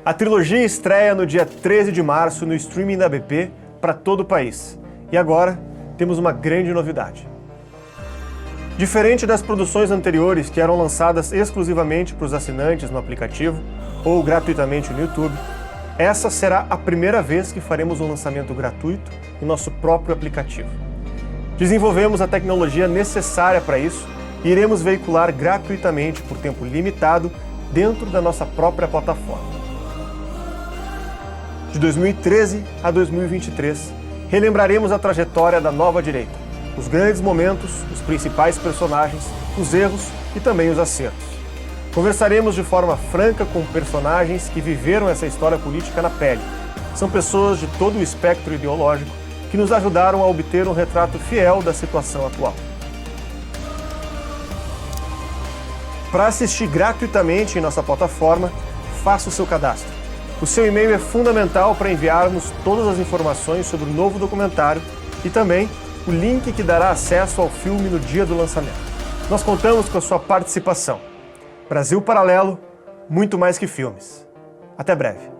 B: A trilogia estreia no dia 13 de março no streaming da BP para todo o país. E agora temos uma grande novidade. Diferente das produções anteriores que eram lançadas exclusivamente para os assinantes no aplicativo ou gratuitamente no YouTube, essa será a primeira vez que faremos um lançamento gratuito em nosso próprio aplicativo. Desenvolvemos a tecnologia necessária para isso e iremos veicular gratuitamente por tempo limitado dentro da nossa própria plataforma. De 2013 a 2023, relembraremos a trajetória da nova direita, os grandes momentos, os principais personagens, os erros e também os acertos. Conversaremos de forma franca com personagens que viveram essa história política na pele. São pessoas de todo o espectro ideológico que nos ajudaram a obter um retrato fiel da situação atual. Para assistir gratuitamente em nossa plataforma, faça o seu cadastro. O seu e-mail é fundamental para enviarmos todas as informações sobre o novo documentário e também o link que dará acesso ao filme no dia do lançamento. Nós contamos com a sua participação. Brasil Paralelo, muito mais que filmes. Até breve.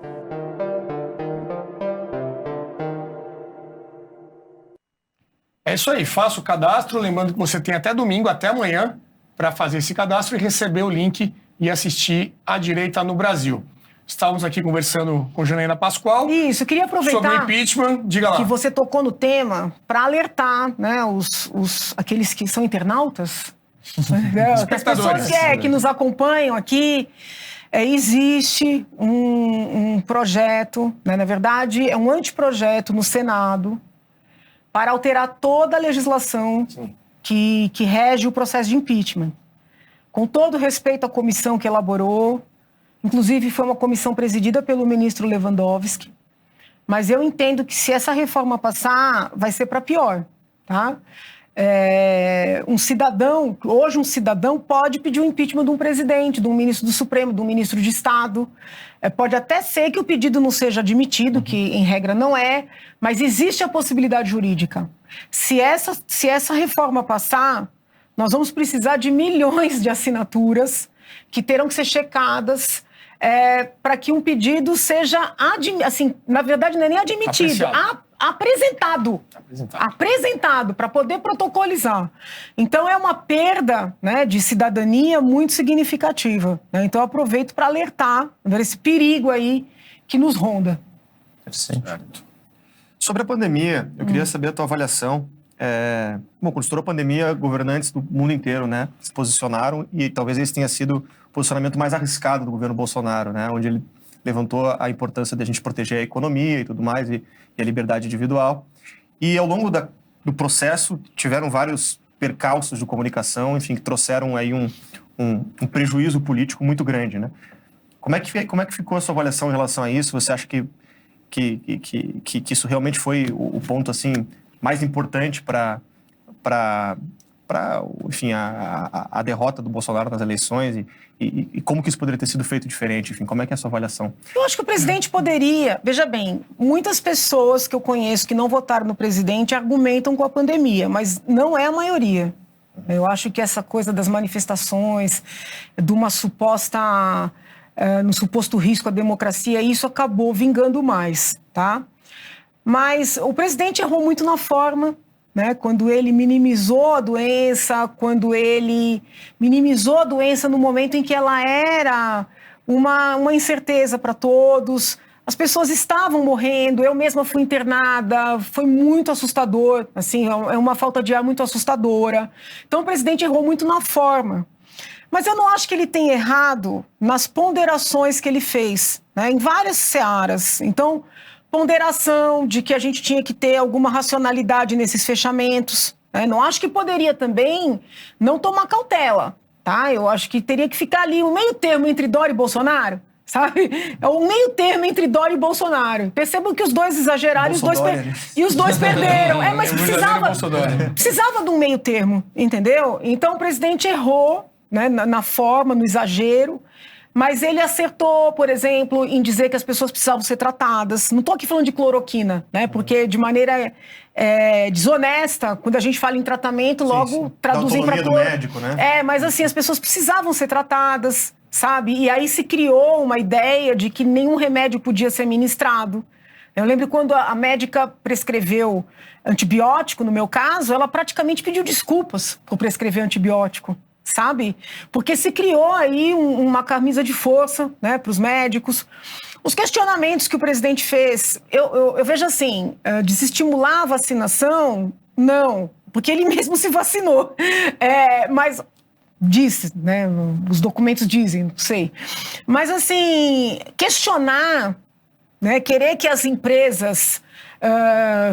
A: É isso aí, faça o cadastro, lembrando que você tem até domingo, até amanhã, para fazer esse cadastro e receber o link e assistir A Direita no Brasil. Estávamos aqui conversando com Janaína Pascoal.
E: Isso, eu queria aproveitar
A: sobre o impeachment. Diga lá.
E: Que você tocou no tema para alertar, né, aqueles que são internautas, as pessoas que nos acompanham aqui. Existe um projeto, né, na verdade, é um anteprojeto no Senado para alterar toda a legislação que rege o processo de impeachment. Com todo respeito à comissão que elaborou, inclusive foi uma comissão presidida pelo ministro Lewandowski, mas eu entendo que se essa reforma passar, vai ser para pior, tá? Hoje um cidadão pode pedir o impeachment de um presidente, de um ministro do Supremo, de um ministro de Estado. Pode até ser que o pedido não seja admitido, que em regra não é, mas existe a possibilidade jurídica. Se essa reforma passar, nós vamos precisar de milhões de assinaturas que terão que ser checadas para que um pedido seja, assim, na verdade não é nem admitido, apresentado para poder protocolizar. Então é uma perda, né, de cidadania muito significativa, né? Então eu aproveito para alertar esse perigo aí que nos ronda.
D: Sobre a pandemia, eu queria saber a tua avaliação. Bom, quando estourou a pandemia, governantes do mundo inteiro, né, se posicionaram, e talvez esse tenha sido o posicionamento mais arriscado do governo Bolsonaro, né, onde ele levantou a importância de a gente proteger a economia e tudo mais, e a liberdade individual. E ao longo do processo, tiveram vários percalços de comunicação, enfim, que trouxeram aí um prejuízo político muito grande, né? Como é que ficou a sua avaliação em relação a isso? Você acha que isso realmente foi o ponto, assim, mais importante para enfim, a derrota do Bolsonaro nas eleições e como que isso poderia ter sido feito diferente? Enfim, como é que é a sua avaliação?
E: Eu acho que o presidente poderia... Veja bem, muitas pessoas que eu conheço que não votaram no presidente argumentam com a pandemia, mas não é a maioria. Eu acho que essa coisa das manifestações, de uma suposta... no suposto risco à democracia, isso acabou vingando mais, tá? Mas o presidente errou muito na forma, né? Quando ele minimizou a doença, no momento em que ela era uma incerteza para todos. As pessoas estavam morrendo, eu mesma fui internada, foi muito assustador, assim, é uma falta de ar muito assustadora. Então o presidente errou muito na forma. Mas eu não acho que ele tenha errado nas ponderações que ele fez, né, em várias searas. Então, ponderação de que a gente tinha que ter alguma racionalidade nesses fechamentos, né? Não acho que poderia também não tomar cautela, tá? Eu acho que teria que ficar ali um meio termo entre Dória e Bolsonaro, sabe? É um meio termo entre Dória e Bolsonaro. Percebam que os dois exageraram e os dois perderam. Mas precisava de um meio termo, entendeu? Então o presidente errou, né, na forma, no exagero, mas ele acertou, por exemplo, em dizer que as pessoas precisavam ser tratadas. Não estou aqui falando de cloroquina, né, porque de maneira desonesta, quando a gente fala em tratamento, logo traduzir para
D: do médico, né?
E: Mas assim, as pessoas precisavam ser tratadas, sabe? E aí se criou uma ideia de que nenhum remédio podia ser ministrado. Eu lembro quando a médica prescreveu antibiótico, no meu caso, ela praticamente pediu desculpas por prescrever antibiótico, sabe? Porque se criou aí uma camisa de força, né, para os médicos. Os questionamentos que o presidente fez, eu vejo assim, desestimular a vacinação, não, porque ele mesmo se vacinou. Mas disse, né, os documentos dizem, não sei. Mas assim, questionar, né, querer que as empresas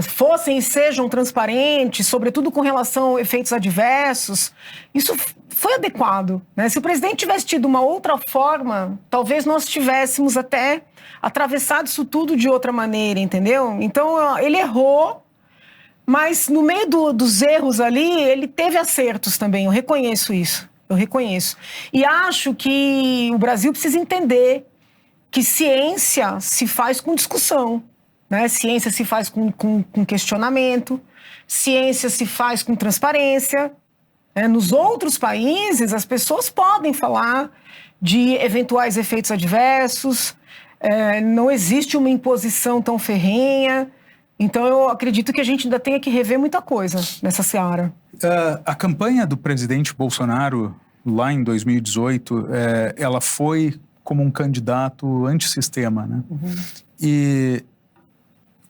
E: fossem e sejam transparentes, sobretudo com relação a efeitos adversos, isso foi adequado, né? Se o presidente tivesse tido uma outra forma, talvez nós tivéssemos até atravessado isso tudo de outra maneira, entendeu? Então, ele errou, mas no meio dos erros ali, ele teve acertos também, eu reconheço isso, eu reconheço. E acho que o Brasil precisa entender que ciência se faz com discussão, né? Ciência se faz com questionamento, ciência se faz com transparência. Nos outros países, as pessoas podem falar de eventuais efeitos adversos, não existe uma imposição tão ferrenha. Então, eu acredito que a gente ainda tenha que rever muita coisa nessa seara.
C: A campanha do presidente Bolsonaro, lá em 2018, ela foi como um candidato antissistema, né? Uhum. E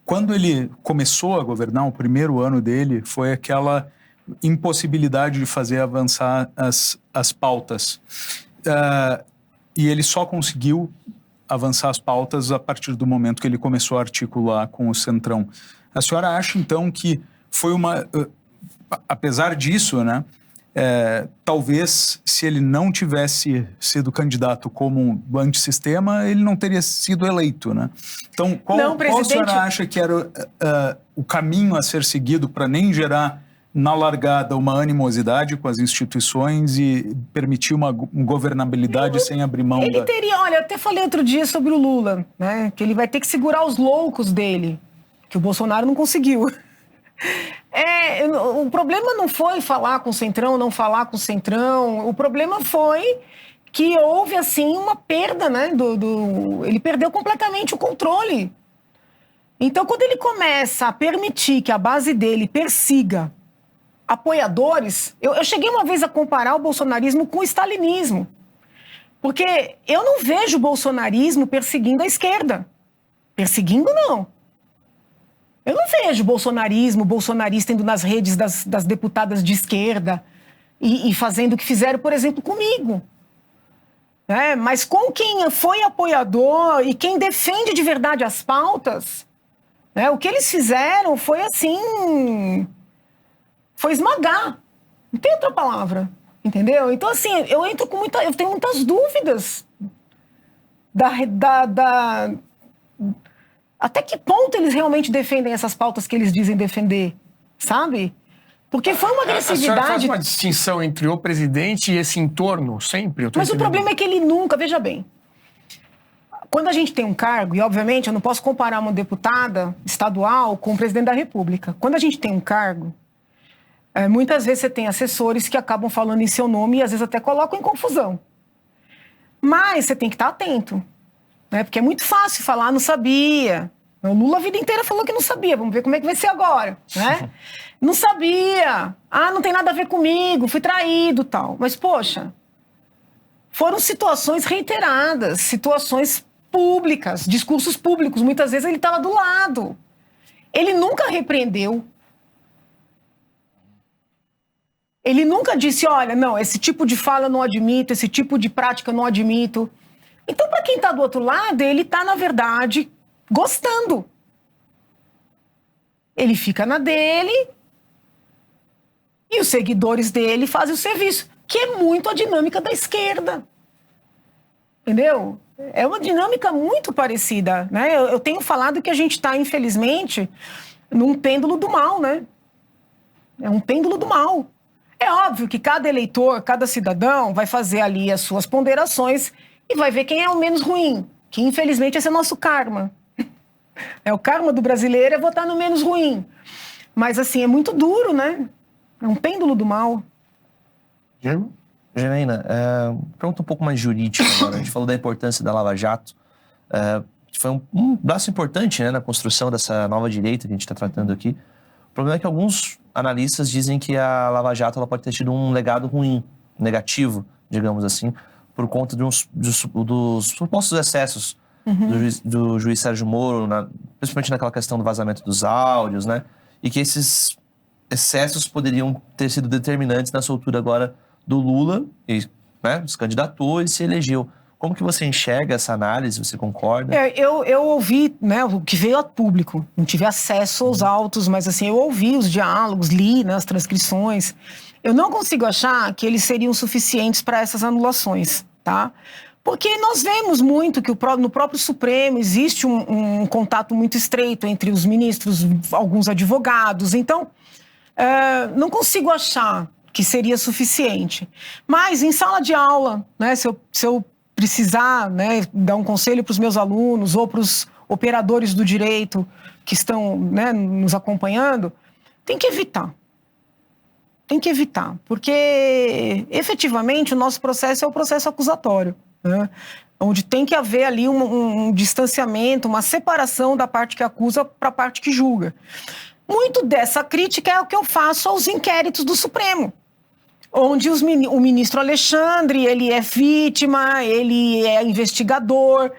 C: quando ele começou a governar, o primeiro ano dele foi aquela impossibilidade de fazer avançar as pautas. E ele só conseguiu avançar as pautas a partir do momento que ele começou a articular com o Centrão. A senhora acha, então, que foi uma... apesar disso, né, talvez, se ele não tivesse sido candidato como um antissistema, ele não teria sido eleito, né? Então, qual a senhora acha que era o caminho a ser seguido para nem gerar na largada uma animosidade com as instituições e permitir uma governabilidade sem abrir mão
E: ele teria, olha, eu até falei outro dia sobre o Lula, né, que ele vai ter que segurar os loucos dele, que o Bolsonaro não conseguiu. O problema não foi falar com o Centrão, não falar com o Centrão, o problema foi que houve, assim, uma perda, né? Ele perdeu completamente o controle. Então, quando ele começa a permitir que a base dele persiga apoiadores... Eu cheguei uma vez a comparar o bolsonarismo com o stalinismo. Porque eu não vejo o bolsonarismo perseguindo a esquerda. Perseguindo, não. Eu não vejo bolsonarista indo nas redes das deputadas de esquerda e fazendo o que fizeram, por exemplo, comigo. Mas com quem foi apoiador e quem defende de verdade as pautas, o que eles fizeram foi assim... Foi esmagar. Não tem outra palavra. Entendeu? Então, assim, eu tenho muitas dúvidas até que ponto eles realmente defendem essas pautas que eles dizem defender, sabe? Porque foi uma agressividade...
A: A senhora faz uma distinção entre o presidente e esse entorno, sempre?
E: Mas o problema é que ele nunca... Veja bem, quando a gente tem um cargo, e obviamente eu não posso comparar uma deputada estadual com o presidente da República. Quando a gente tem um cargo, muitas vezes você tem assessores que acabam falando em seu nome e às vezes até colocam em confusão. Mas você tem que estar atento, porque é muito fácil falar, não sabia. O Lula a vida inteira falou que não sabia, vamos ver como é que vai ser agora, Não sabia, não tem nada a ver comigo, fui traído, tal. Mas, poxa, foram situações reiteradas, situações públicas, discursos públicos, muitas vezes ele estava do lado. Ele nunca repreendeu. Ele nunca disse, olha, não, esse tipo de fala eu não admito, esse tipo de prática eu não admito. Então, para quem está do outro lado, ele está, na verdade, gostando. Ele fica na dele e os seguidores dele fazem o serviço, que é muito a dinâmica da esquerda. Entendeu? É uma dinâmica muito parecida, Eu tenho falado que a gente está, infelizmente, num pêndulo do mal, É um pêndulo do mal. É óbvio que cada eleitor, cada cidadão vai fazer ali as suas ponderações e vai ver quem é o menos ruim, que infelizmente esse é o nosso karma. O karma do brasileiro é votar no menos ruim. Mas assim, é muito duro, É um pêndulo do mal.
A: Diego?
F: Janaína, pergunta um pouco mais jurídica agora. A gente falou da importância da Lava Jato. Foi um braço importante na construção dessa nova direita que a gente está tratando aqui. O problema é que alguns analistas dizem que a Lava Jato ela pode ter tido um legado ruim, negativo, digamos assim, por conta dos supostos excessos do juiz Sérgio Moro, principalmente naquela questão do vazamento dos áudios, E que esses excessos poderiam ter sido determinantes na soltura agora do Lula, e se candidatou e se elegeu. Como que você enxerga essa análise? Você concorda?
E: Eu ouvi, o que veio a público. Não tive acesso aos autos, mas assim, eu ouvi os diálogos, li as transcrições. Eu não consigo achar que eles seriam suficientes para essas anulações, tá? Porque nós vemos muito que no próprio Supremo existe um contato muito estreito entre os ministros, alguns advogados. Então, não consigo achar que seria suficiente. Mas em sala de aula, se eu precisar dar um conselho para os meus alunos ou para os operadores do direito que estão nos acompanhando, tem que evitar. Tem que evitar, porque efetivamente o nosso processo é o processo acusatório, onde tem que haver ali um distanciamento, uma separação da parte que acusa para a parte que julga. Muito dessa crítica é o que eu faço aos inquéritos do Supremo, onde o ministro Alexandre, ele é vítima, ele é investigador,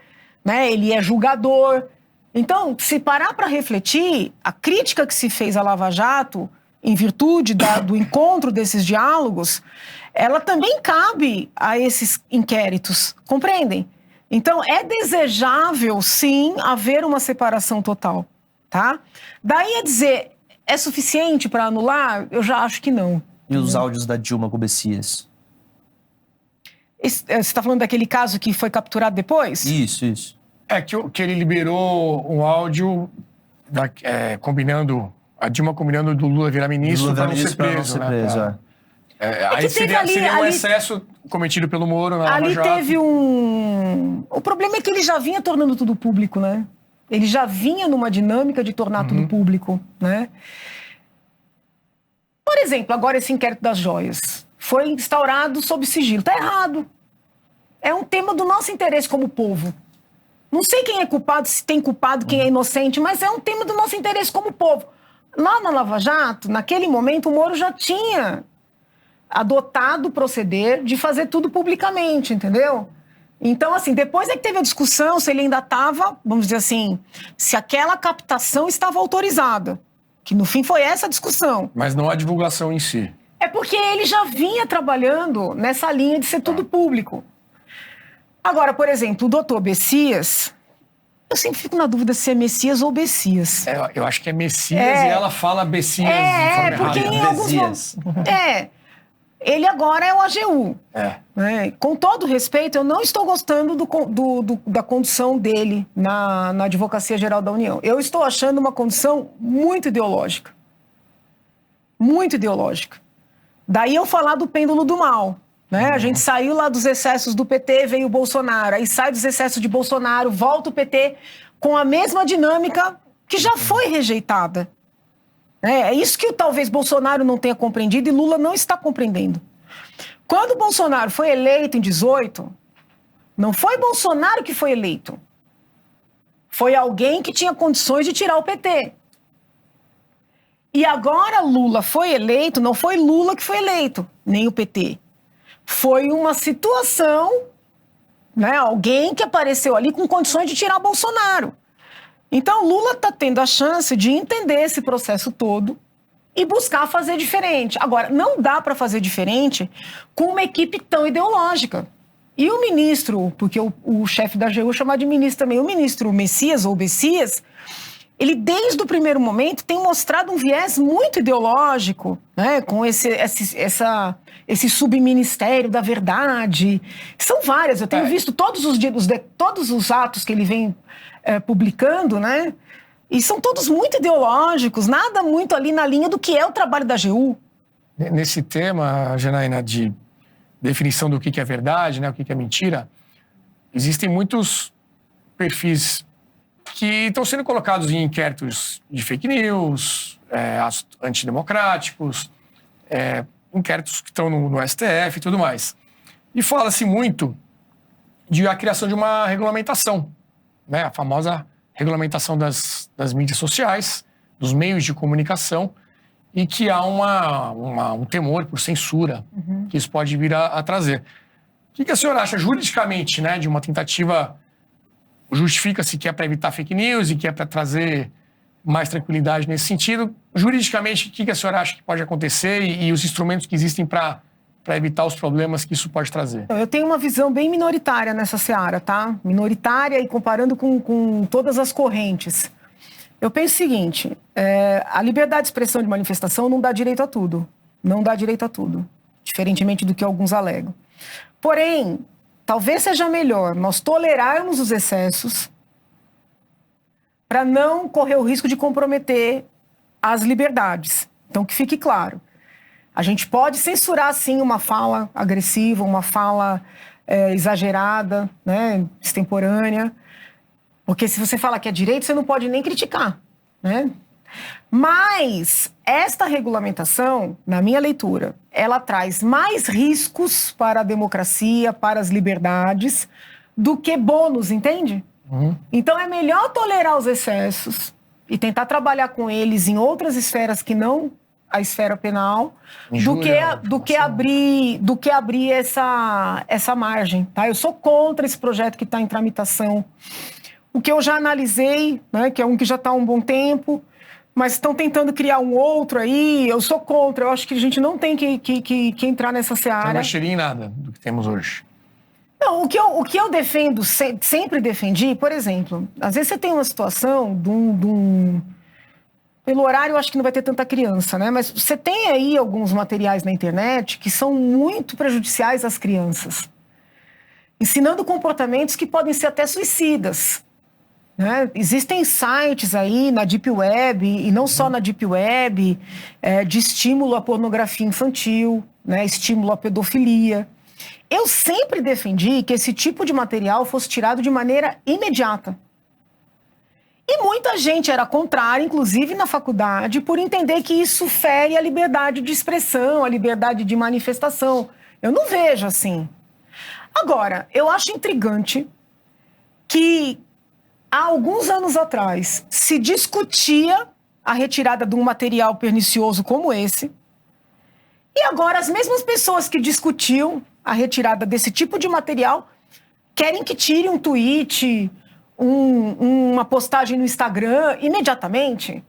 E: ele é julgador. Então, se parar para refletir, a crítica que se fez à Lava Jato, em virtude do encontro desses diálogos, ela também cabe a esses inquéritos, compreendem? Então, é desejável, sim, haver uma separação total, tá? Daí a dizer, é suficiente para anular? Eu já acho que não.
F: E os áudios da Dilma com o Bessias?
E: Você está falando daquele caso que foi capturado depois?
F: Isso.
A: Que ele liberou um áudio a Dilma combinando do Lula virar ministro para não ser preso. Aí seria um excesso cometido pelo Moro na Lava Jato.
E: Ali teve O problema é que ele já vinha tornando tudo público, Ele já vinha numa dinâmica de tornar tudo público, Por exemplo, agora esse inquérito das joias foi instaurado sob sigilo. Está errado. É um tema do nosso interesse como povo. Não sei quem é culpado, se tem culpado, quem é inocente, mas é um tema do nosso interesse como povo. Lá na Lava Jato, naquele momento, o Moro já tinha adotado o proceder de fazer tudo publicamente, entendeu? Então, assim, depois é que teve a discussão se ele ainda estava, vamos dizer assim, se aquela captação estava autorizada. Que no fim foi essa a discussão.
A: Mas não a divulgação em si.
E: É porque ele já vinha trabalhando nessa linha de ser tudo público. Agora, por exemplo, o doutor Bessias, eu sempre fico na dúvida se é Messias ou Bessias.
A: Eu acho que é Messias e ela fala Bessias.
E: Porque em alguns momentos... Ele agora é o AGU. Né? Com todo respeito, eu não estou gostando da condução dele na Advocacia Geral da União. Eu estou achando uma condução muito ideológica. Muito ideológica. Daí eu falar do pêndulo do mal. Né? A gente saiu lá dos excessos do PT, veio o Bolsonaro. Aí sai dos excessos de Bolsonaro, volta o PT com a mesma dinâmica que já foi rejeitada. É isso que talvez Bolsonaro não tenha compreendido e Lula não está compreendendo. Quando Bolsonaro foi eleito em 2018, não foi Bolsonaro que foi eleito. Foi alguém que tinha condições de tirar o PT. E agora Lula foi eleito, não foi Lula que foi eleito, nem o PT. Foi uma situação, né, alguém que apareceu ali com condições de tirar Bolsonaro. Então, Lula está tendo a chance de entender esse processo todo e buscar fazer diferente. Agora, não dá para fazer diferente com uma equipe tão ideológica. E o ministro, porque o chefe da AGU chama de ministro também, o ministro Messias ou Bessias, ele desde o primeiro momento tem mostrado um viés muito ideológico, né, com esse subministério da verdade. São várias, eu tenho visto todos os atos que ele vem publicando, né? E são todos muito ideológicos, nada muito ali na linha do que é o trabalho da AGU.
A: Nesse tema, Janaína, de definição do que é verdade, né, o que é mentira, existem muitos perfis que estão sendo colocados em inquéritos de fake news, antidemocráticos, inquéritos que estão no STF e tudo mais. E fala-se muito de a criação de uma regulamentação, né, a famosa regulamentação das mídias sociais, dos meios de comunicação, e que há um temor por censura que isso pode vir a trazer. O que a senhora acha juridicamente, né, de uma tentativa, justifica-se que é para evitar fake news e que é para trazer mais tranquilidade nesse sentido? Juridicamente, o que a senhora acha que pode acontecer e os instrumentos que existem para evitar os problemas que isso pode trazer?
E: Eu tenho uma visão bem minoritária nessa seara, tá? Minoritária e comparando com todas as correntes. Eu penso o seguinte, a liberdade de expressão de manifestação não dá direito a tudo. Não dá direito a tudo, diferentemente do que alguns alegam. Porém, talvez seja melhor nós tolerarmos os excessos para não correr o risco de comprometer as liberdades. Então, que fique claro. A gente pode censurar, sim, uma fala agressiva, uma fala exagerada, né, extemporânea, porque se você fala que é direito, você não pode nem criticar, né? Mas esta regulamentação, na minha leitura, ela traz mais riscos para a democracia, para as liberdades, do que bônus, entende? Então é melhor tolerar os excessos e tentar trabalhar com eles em outras esferas que não a esfera penal, do que abrir essa margem, tá? Eu sou contra esse projeto que está em tramitação. O que eu já analisei, né, que é um que já está há um bom tempo, mas estão tentando criar um outro aí, eu sou contra. Eu acho que a gente não tem que entrar nessa seara.
A: Não mexeria em nada do que temos hoje.
E: Não, o que eu defendo, sempre defendi, por exemplo, às vezes você tem uma situação pelo horário, eu acho que não vai ter tanta criança, né? Mas você tem aí alguns materiais na internet que são muito prejudiciais às crianças, ensinando comportamentos que podem ser até suicidas, né? Existem sites aí na Deep Web, e não só na Deep Web, de estímulo à pornografia infantil, né? Estímulo à pedofilia. Eu sempre defendi que esse tipo de material fosse tirado de maneira imediata. E muita gente era contrária, inclusive na faculdade, por entender que isso fere a liberdade de expressão, a liberdade de manifestação. Eu não vejo assim. Agora, eu acho intrigante que há alguns anos atrás se discutia a retirada de um material pernicioso como esse, e agora as mesmas pessoas que discutiam a retirada desse tipo de material querem que tire um tweet, uma postagem no Instagram imediatamente,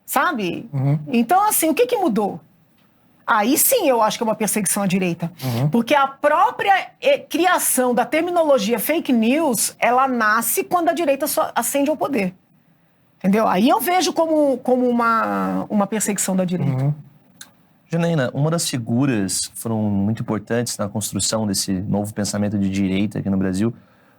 E: sabe? Então, assim, o que mudou? Aí sim eu acho que é uma perseguição à direita. Porque a própria criação da terminologia fake news, ela nasce quando a direita ascende ao poder. Entendeu? Aí eu vejo como uma perseguição da direita.
F: Janaína, uma das figuras que foram muito importantes na construção desse novo pensamento de direita aqui no Brasil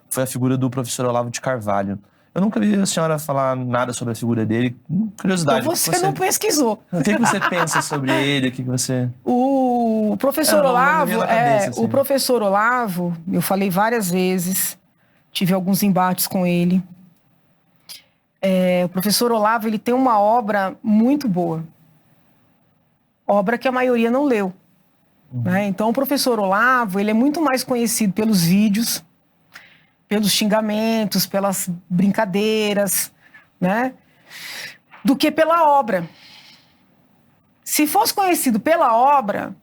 F: foi a figura do professor Olavo de Carvalho. Eu nunca vi a senhora falar nada sobre a figura dele. Curiosidade.
E: Então você não pesquisou.
F: O que você pensa sobre ele? O que você...
E: O professor Olavo,
F: assim.
E: O professor Olavo, eu falei várias vezes, tive alguns embates com ele. O professor Olavo, ele tem uma obra muito boa. Obra que a maioria não leu. Né? Então, o professor Olavo, ele é muito mais conhecido pelos vídeos, pelos xingamentos, pelas brincadeiras, né? Do que pela obra. Se fosse conhecido pela obra,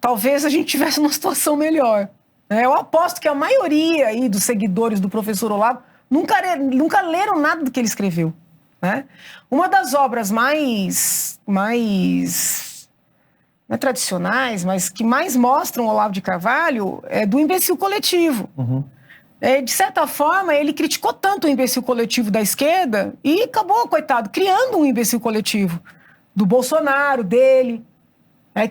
E: talvez a gente tivesse uma situação melhor. Né? Eu aposto que a maioria aí dos seguidores do professor Olavo nunca leram nada do que ele escreveu. Né? Uma das obras mais não é tradicionais, mas que mais mostram o Olavo de Carvalho é do Imbecil Coletivo. De certa forma, ele criticou tanto o imbecil coletivo da esquerda e acabou, coitado, criando um imbecil coletivo do Bolsonaro, dele.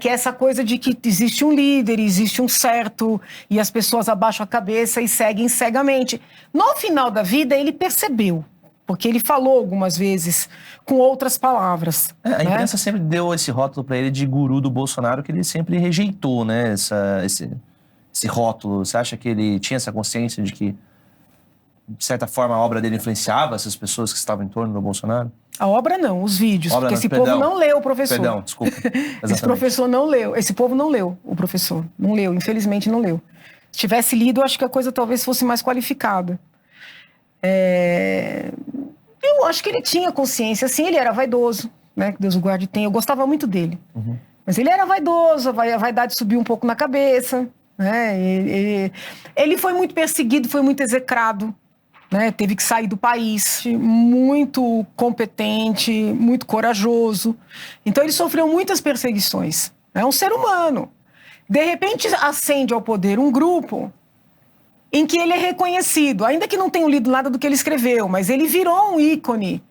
E: Que é essa coisa de que existe um líder, existe um certo, e as pessoas abaixam a cabeça e seguem cegamente. No final da vida, ele percebeu, porque ele falou algumas vezes com outras palavras.
F: A imprensa sempre deu esse rótulo para ele de guru do Bolsonaro, que ele sempre rejeitou, né? Esse rótulo. Você acha que ele tinha essa consciência de que, de certa forma, a obra dele influenciava essas pessoas que estavam em torno do Bolsonaro?
E: A obra não, os vídeos, porque esse povo não leu o professor.
F: Perdão, desculpa.
E: Esse professor não leu, esse povo não leu o professor. Não leu, infelizmente não leu. Se tivesse lido, acho que a coisa talvez fosse mais qualificada. Eu acho que ele tinha consciência, sim, ele era vaidoso, né? Que Deus o guarde e tenha. Eu gostava muito dele. Mas ele era vaidoso, a vaidade subiu um pouco na cabeça. Né? Ele foi muito perseguido, foi muito execrado, né? Teve que sair do país, muito competente, muito corajoso. Então ele sofreu muitas perseguições. É um ser humano. De repente ascende ao poder um grupo em que ele é reconhecido, ainda que não tenha lido nada do que ele escreveu, mas ele virou um ícone.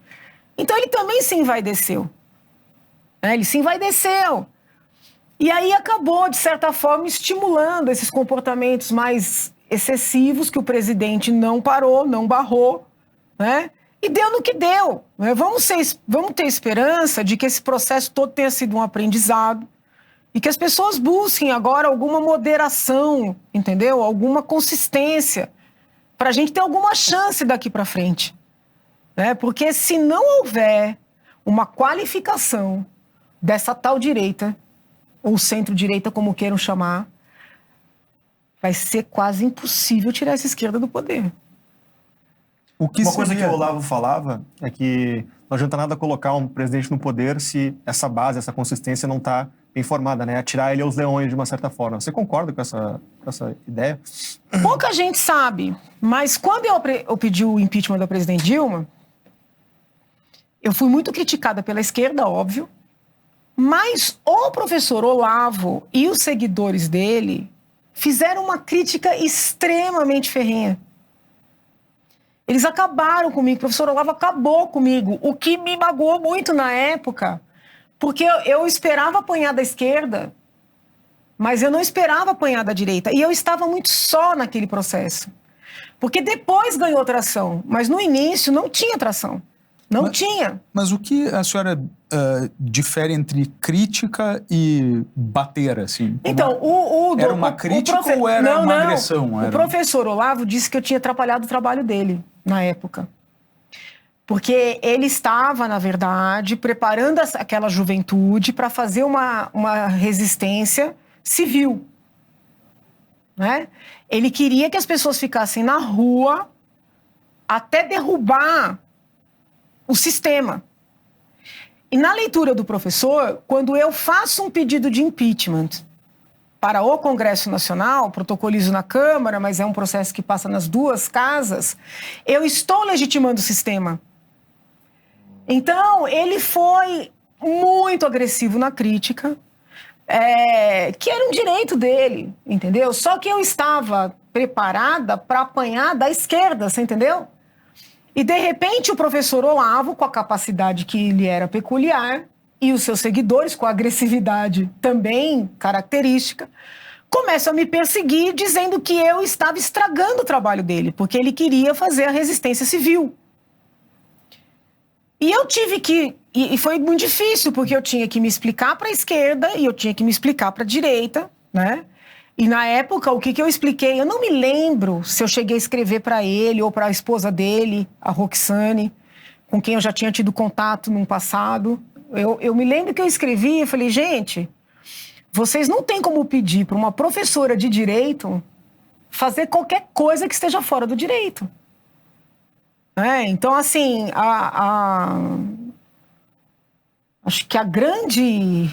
E: Então ele também se envaideceu. Ele se envaideceu. E aí acabou, de certa forma, estimulando esses comportamentos mais excessivos que o presidente não parou, não barrou, né? E deu no que deu. Né? Vamos ter esperança de que esse processo todo tenha sido um aprendizado e que as pessoas busquem agora alguma moderação, entendeu? Alguma consistência, para a gente ter alguma chance daqui para frente. Né? Porque se não houver uma qualificação dessa tal direita, ou centro-direita, como queiram chamar, vai ser quase impossível tirar essa esquerda do poder.
D: Uma coisa que o Olavo falava é que não adianta nada colocar um presidente no poder se essa base, essa consistência não está bem formada, né? Atirar ele aos leões de uma certa forma. Você concorda com essa ideia?
E: Pouca gente sabe, mas quando eu pedi o impeachment da presidente Dilma, eu fui muito criticada pela esquerda, óbvio, mas o professor Olavo e os seguidores dele fizeram uma crítica extremamente ferrenha. Eles acabaram comigo, o professor Olavo acabou comigo, o que me magoou muito na época, porque eu esperava apanhar da esquerda, mas eu não esperava apanhar da direita, e eu estava muito só naquele processo. Porque depois ganhou tração, mas no início não tinha tração. Não tinha.
C: Mas o que a senhora difere entre crítica e bater, assim?
E: Então,
C: era uma crítica ou era uma agressão?
E: O professor Olavo disse que eu tinha atrapalhado o trabalho dele na época. Porque ele estava, na verdade, preparando aquela juventude para fazer uma resistência civil. né? Ele queria que as pessoas ficassem na rua até derrubar o sistema. E na leitura do professor, quando eu faço um pedido de impeachment para o Congresso Nacional, protocolizo na Câmara, mas é um processo que passa nas duas casas, eu estou legitimando o sistema. Então, ele foi muito agressivo na crítica, que era um direito dele, entendeu? Só que eu estava preparada para apanhar da esquerda, você entendeu? E, de repente, o professor Olavo, com a capacidade que lhe era peculiar, e os seus seguidores, com a agressividade também característica, começam a me perseguir, dizendo que eu estava estragando o trabalho dele, porque ele queria fazer a resistência civil. E eu tive que... E foi muito difícil, porque eu tinha que me explicar para a esquerda e eu tinha que me explicar para a direita, né? E na época, o que eu expliquei, eu não me lembro se eu cheguei a escrever para ele ou para a esposa dele, a Roxane, com quem eu já tinha tido contato no passado. Eu me lembro que eu escrevi e falei, gente, vocês não têm como pedir para uma professora de direito fazer qualquer coisa que esteja fora do direito. Então, assim, acho que a grande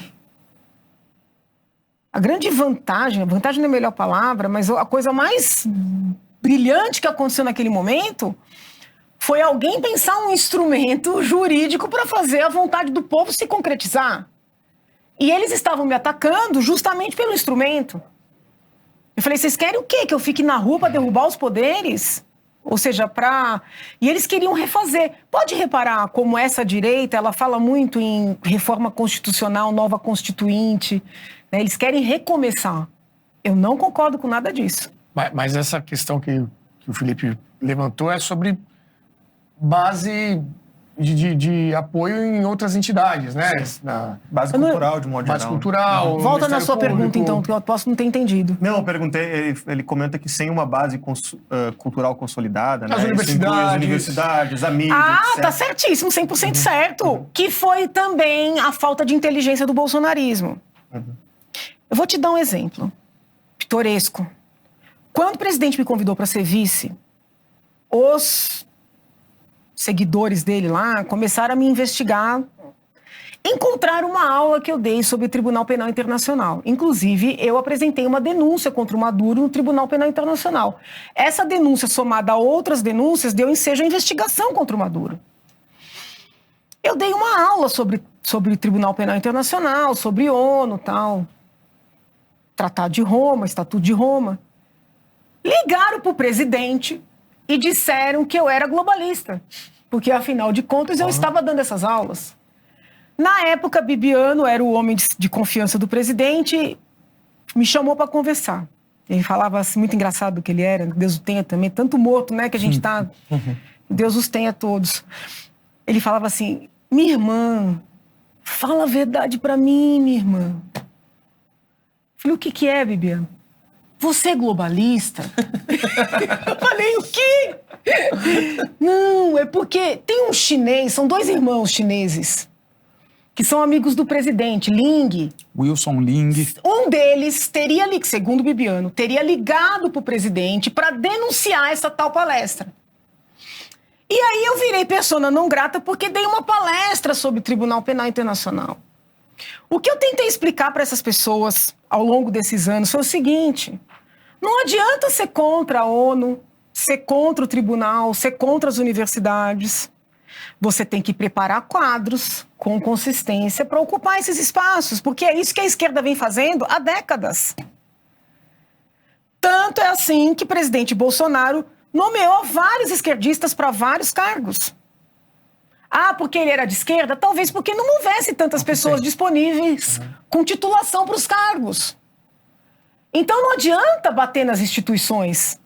E: vantagem não é a melhor palavra, mas a coisa mais brilhante que aconteceu naquele momento foi alguém pensar um instrumento jurídico para fazer a vontade do povo se concretizar. E eles estavam me atacando justamente pelo instrumento. Eu falei, vocês querem o quê? Que eu fique na rua para derrubar os poderes? Ou seja, E eles queriam refazer. Pode reparar como essa direita, ela fala muito em reforma constitucional, nova constituinte, né? Eles querem recomeçar. Eu não concordo com nada disso.
A: Mas essa questão que o Felipe levantou é sobre base de apoio em outras entidades, né?
D: Base cultural, de modo geral.
A: Base cultural.
E: Volta na sua pergunta, então, que eu posso não ter entendido.
D: Não, eu perguntei, ele comenta que sem uma base cultural consolidada, né?
A: As
D: universidades, a mídia, etc.
E: Tá certíssimo, 100% certo. Que foi também a falta de inteligência do bolsonarismo. Eu vou te dar um exemplo pitoresco. Quando o presidente me convidou para ser vice, os seguidores dele lá começaram a me investigar, encontraram uma aula que eu dei sobre o Tribunal Penal Internacional. Inclusive, eu apresentei uma denúncia contra o Maduro no Tribunal Penal Internacional. Essa denúncia, somada a outras denúncias, deu ensejo à investigação contra o Maduro. Eu dei uma aula sobre o Tribunal Penal Internacional, sobre ONU, tal, Tratado de Roma, Estatuto de Roma. Ligaram para o presidente e disseram que eu era globalista, porque, afinal de contas, eu estava dando essas aulas. Na época, Bibiano era o homem de confiança do presidente, me chamou para conversar. Ele falava assim, muito engraçado que ele era, Deus o tenha também, tanto morto, né, que a gente está... Deus os tenha todos. Ele falava assim, minha irmã, fala a verdade para mim, minha irmã. Eu falei, o que é, Bibiano? Você é globalista? Eu falei, o quê? Não, é porque tem um chinês, são dois irmãos chineses, que são amigos do presidente, Ling.
C: Wilson Ling.
E: Um deles teria, segundo Bibiano, teria ligado para o presidente para denunciar essa tal palestra. E aí eu virei persona não grata porque dei uma palestra sobre o Tribunal Penal Internacional. O que eu tentei explicar para essas pessoas ao longo desses anos foi o seguinte: não adianta ser contra a ONU, ser contra o tribunal, ser contra as universidades. Você tem que preparar quadros com consistência para ocupar esses espaços, porque é isso que a esquerda vem fazendo há décadas. Tanto é assim que o presidente Bolsonaro nomeou vários esquerdistas para vários cargos. Ah, porque ele era de esquerda? Talvez porque não houvesse tantas pessoas disponíveis com titulação para os cargos. Então não adianta bater nas instituições.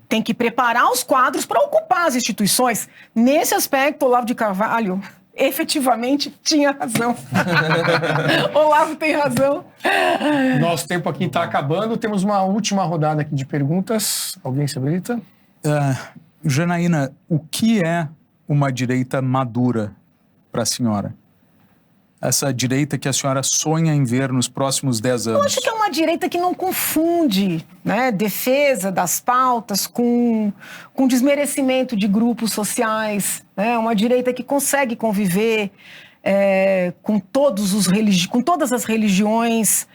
E: Tem que preparar os quadros para ocupar as instituições. Nesse aspecto, Olavo de Carvalho efetivamente tinha razão. Olavo tem razão.
A: Nosso tempo aqui está acabando. Temos uma última rodada aqui de perguntas. Alguém se habilita?
C: Janaína, o que é uma direita madura para a senhora? essa direita que a senhora sonha em ver nos próximos 10 anos?
E: Eu acho que é uma direita que não confunde, né, defesa das pautas com desmerecimento de grupos sociais. É uma direita que consegue conviver com todas as religiões,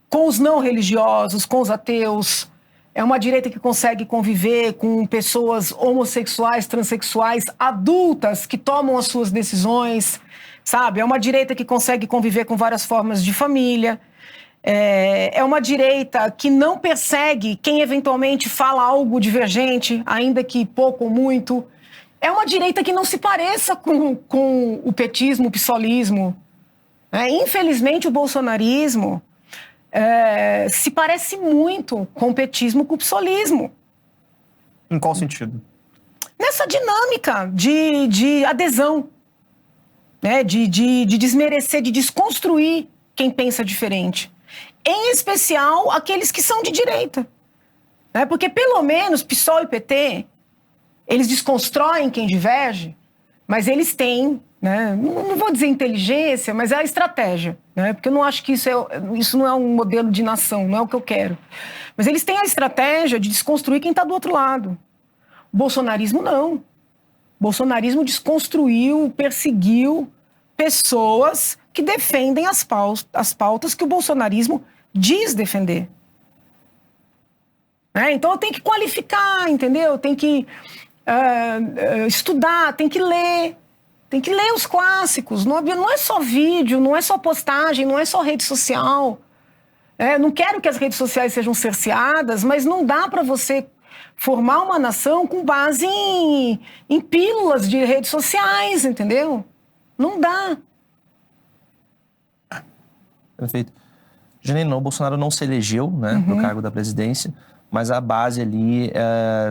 E: com os não religiosos, com os ateus. É uma direita que consegue conviver com pessoas homossexuais, transexuais, adultas que tomam as suas decisões, sabe? É uma direita que consegue conviver com várias formas de família. É uma direita que não persegue quem eventualmente fala algo divergente, ainda que pouco ou muito. É uma direita que não se pareça com o petismo, o psolismo. Infelizmente, o bolsonarismo se parece muito com o petismo, com o psolismo.
D: Em qual sentido?
E: Nessa dinâmica de adesão, né? de desmerecer, de desconstruir quem pensa diferente. Em especial, aqueles que são de direita. Né? Porque, pelo menos, PSOL e PT, eles desconstroem quem diverge, mas eles têm, né? Não vou dizer inteligência, mas é a estratégia. Né? Porque eu não acho que isso não é um modelo de nação, não é o que eu quero. Mas eles têm a estratégia de desconstruir quem está do outro lado. O bolsonarismo não. O bolsonarismo desconstruiu, perseguiu pessoas que defendem as pautas que o bolsonarismo diz defender. Então eu tenho que qualificar, entendeu? Eu tenho que estudar, tem que ler os clássicos. Não é só vídeo, não é só postagem, não é só rede social. Não quero que as redes sociais sejam cerceadas, mas não dá para você formar uma nação com base em pílulas de redes sociais, entendeu? Não dá.
F: Perfeito. Janine, o Bolsonaro não se elegeu, né, para o cargo da presidência, mas a base ali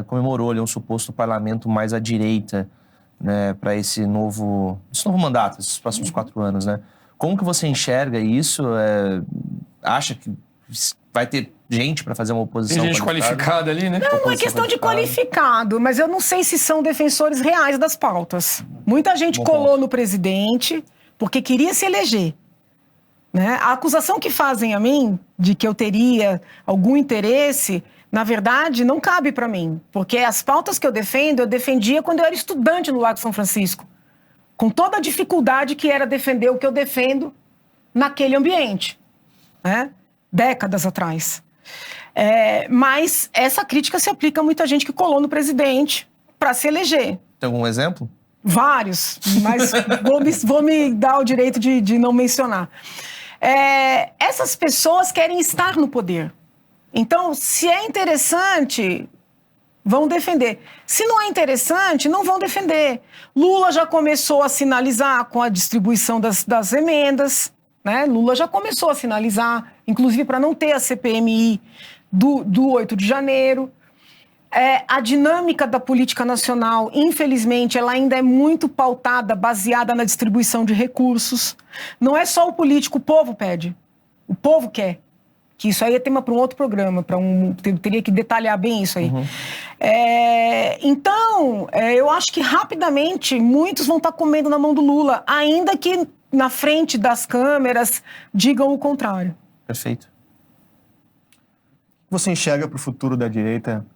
F: comemorou ali um suposto parlamento mais à direita, né, para esse novo mandato, esses próximos 4 anos, né? Como que você enxerga isso? Acha que vai ter gente para fazer uma oposição?
A: Tem gente qualificada ali, né?
E: Não é questão de qualificado, mas eu não sei se são defensores reais das pautas. Muita gente colou no presidente porque queria se eleger. Né? A acusação que fazem a mim de que eu teria algum interesse, na verdade, não cabe para mim. Porque as pautas que eu defendia quando eu era estudante no Lago São Francisco. Com toda a dificuldade que era defender o que eu defendo naquele ambiente. Né? Décadas atrás. Mas essa crítica se aplica a muita gente que colou no presidente para se eleger.
F: Tem algum exemplo?
E: Vários, mas vou me dar o direito de não mencionar. Essas pessoas querem estar no poder. Então, se é interessante, vão defender. Se não é interessante, não vão defender. Lula já começou a sinalizar com a distribuição das emendas. Né? Lula já começou a sinalizar, inclusive para não ter a CPMI do 8 de janeiro. A dinâmica da política nacional, infelizmente, ela ainda é muito pautada, baseada na distribuição de recursos. Não é só o político, o povo pede. O povo quer. Que isso aí é tema para um outro programa, teria que detalhar bem isso aí. Então, eu acho que rapidamente muitos vão estar comendo na mão do Lula, ainda que na frente das câmeras digam o contrário.
F: Perfeito.
D: Você enxerga para o futuro da direita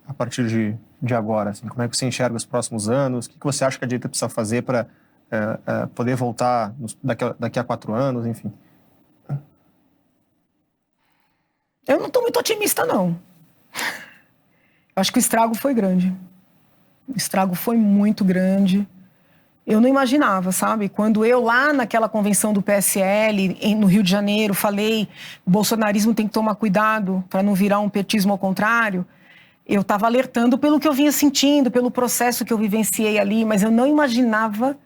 D: a partir de agora? Assim, como é que você enxerga os próximos anos? O que você acha que a direita precisa fazer para poder voltar daqui a 4 anos, enfim?
E: Eu não estou muito otimista, não. Eu acho que o estrago foi grande. O estrago foi muito grande. Eu não imaginava, sabe? Quando eu lá naquela convenção do PSL, no Rio de Janeiro, falei o bolsonarismo tem que tomar cuidado para não virar um petismo ao contrário, eu estava alertando pelo que eu vinha sentindo, pelo processo que eu vivenciei ali, mas eu não imaginava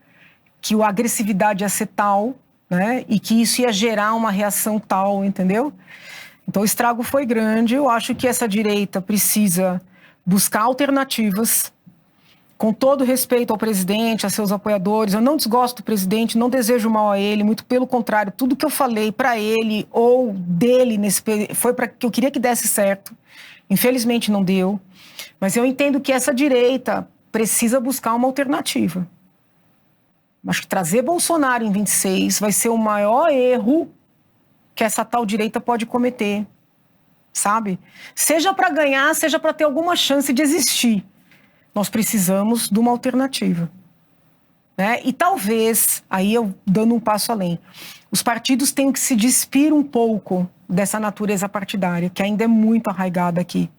E: que a agressividade ia ser tal, né? E que isso ia gerar uma reação tal, entendeu? Então o estrago foi grande. Eu acho que essa direita precisa buscar alternativas, com todo respeito ao presidente, a seus apoiadores. Eu não desgosto do presidente, não desejo mal a ele, muito pelo contrário, tudo que eu falei para ele ou dele foi para que eu queria que desse certo. Infelizmente não deu, mas eu entendo que essa direita precisa buscar uma alternativa. Acho que trazer Bolsonaro em 26 vai ser o maior erro que essa tal direita pode cometer, sabe? Seja para ganhar, seja para ter alguma chance de existir. Nós precisamos de uma alternativa. Né? E talvez, aí eu dando um passo além, os partidos tenham que se despir um pouco dessa natureza partidária, que ainda é muito arraigada aqui.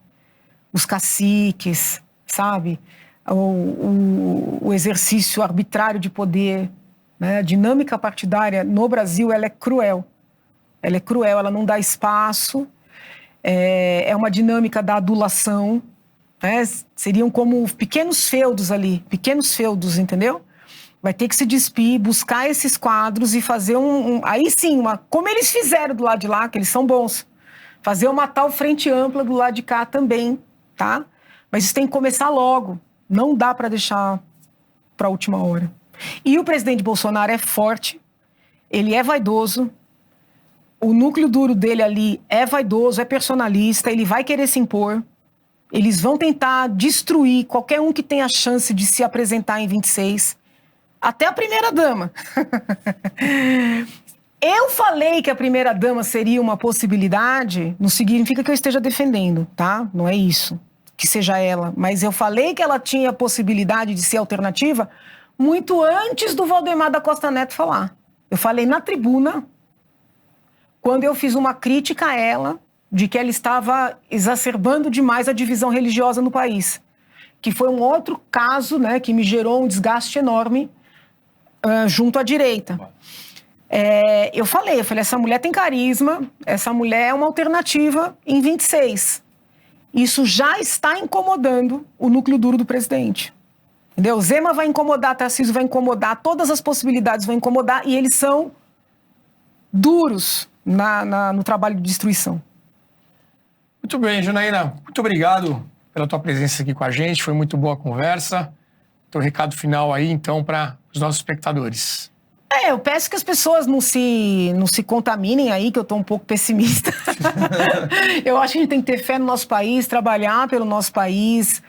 E: Os caciques, sabe? O exercício arbitrário de poder, né? A dinâmica partidária no Brasil, ela é cruel. Ela é cruel, ela não dá espaço, é uma dinâmica da adulação, né? Seriam como pequenos feudos ali, pequenos feudos, entendeu? Vai ter que se despir, buscar esses quadros e fazer aí sim, como eles fizeram do lado de lá, que eles são bons, fazer uma tal frente ampla do lado de cá também, tá? Mas isso tem que começar logo, não dá para deixar para a última hora. E o presidente Bolsonaro é forte, ele é vaidoso, o núcleo duro dele ali é vaidoso, é personalista, ele vai querer se impor, eles vão tentar destruir qualquer um que tenha a chance de se apresentar em 26, até a primeira-dama. Eu falei que a primeira-dama seria uma possibilidade, não significa que eu esteja defendendo, tá? Não é isso, que seja ela. Mas eu falei que ela tinha a possibilidade de ser alternativa muito antes do Valdemar da Costa Neto falar. Eu falei na tribuna, quando eu fiz uma crítica a ela, de que ela estava exacerbando demais a divisão religiosa no país. Que foi um outro caso, né, que me gerou um desgaste enorme junto à direita. Eu falei, essa mulher tem carisma, essa mulher é uma alternativa em 26. Isso já está incomodando o núcleo duro do presidente. Entendeu? Zema vai incomodar, Tarcísio vai incomodar, todas as possibilidades vão incomodar e eles são duros no trabalho de destruição.
A: Muito bem, Janaína, muito obrigado pela tua presença aqui com a gente, foi muito boa a conversa. Teu recado final aí, então, para os nossos espectadores.
E: Eu peço que as pessoas não se contaminem aí, que eu estou um pouco pessimista. Eu acho que a gente tem que ter fé no nosso país, trabalhar pelo nosso país.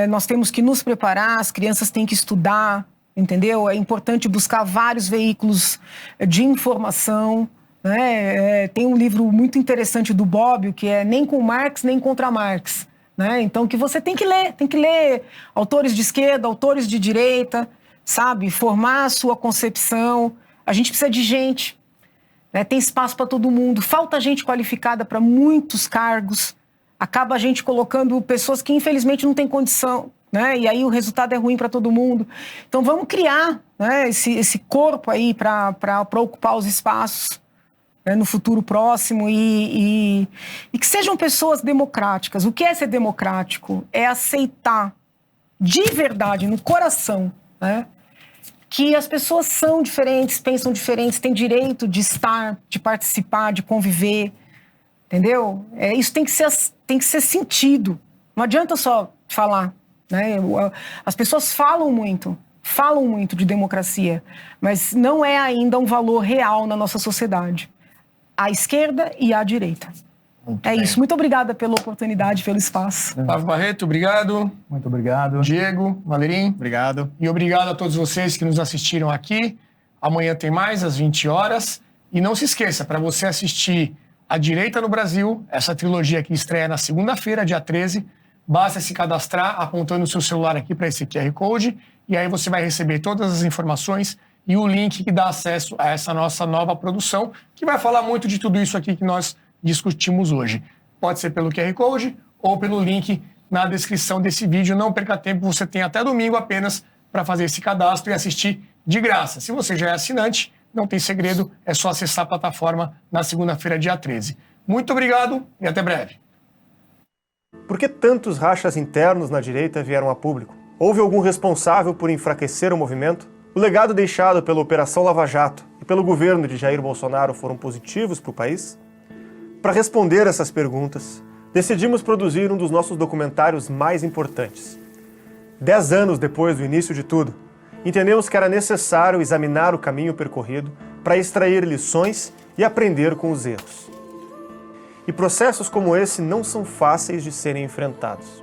E: Nós temos que nos preparar, as crianças têm que estudar, entendeu? É importante buscar vários veículos de informação. Né? Tem um livro muito interessante do Bobbio, que é Nem com Marx, Nem contra Marx. Né? Então, que você tem que ler autores de esquerda, autores de direita, sabe? Formar a sua concepção. A gente precisa de gente, né? Tem espaço para todo mundo. Falta gente qualificada para muitos cargos. Acaba a gente colocando pessoas que, infelizmente, não têm condição, né? E aí o resultado é ruim para todo mundo. Então, vamos criar, né, esse corpo aí para ocupar os espaços, né, no futuro próximo e que sejam pessoas democráticas. O que é ser democrático? É aceitar de verdade, no coração, né, que as pessoas são diferentes, pensam diferentes, têm direito de estar, de participar, de conviver, entendeu? Isso tem que ser sentido. Não adianta só falar, né? As pessoas falam muito de democracia, mas não é ainda um valor real na nossa sociedade. À esquerda e à direita. Isso. Muito obrigada pela oportunidade, pelo espaço.
A: Flávio Barreto, obrigado.
C: Muito obrigado.
A: Diego, Valerim.
D: Obrigado.
A: E obrigado a todos vocês que nos assistiram aqui. Amanhã tem mais, às 20 horas. E não se esqueça, para você assistir A Direita no Brasil, essa trilogia que estreia na segunda-feira, dia 13, basta se cadastrar apontando o seu celular aqui para esse QR Code e aí você vai receber todas as informações e o link que dá acesso a essa nossa nova produção, que vai falar muito de tudo isso aqui que nós discutimos hoje. Pode ser pelo QR Code ou pelo link na descrição desse vídeo. Não perca tempo, você tem até domingo apenas para fazer esse cadastro e assistir de graça. Se você já é assinante, não tem segredo, é só acessar a plataforma na segunda-feira, dia 13. Muito obrigado e até breve.
B: Por que tantos rachas internos na direita vieram a público? Houve algum responsável por enfraquecer o movimento? O legado deixado pela Operação Lava Jato e pelo governo de Jair Bolsonaro foram positivos para o país? Para responder essas perguntas, decidimos produzir um dos nossos documentários mais importantes. 10 anos depois do início de tudo, entendemos que era necessário examinar o caminho percorrido para extrair lições e aprender com os erros. E processos como esse não são fáceis de serem enfrentados.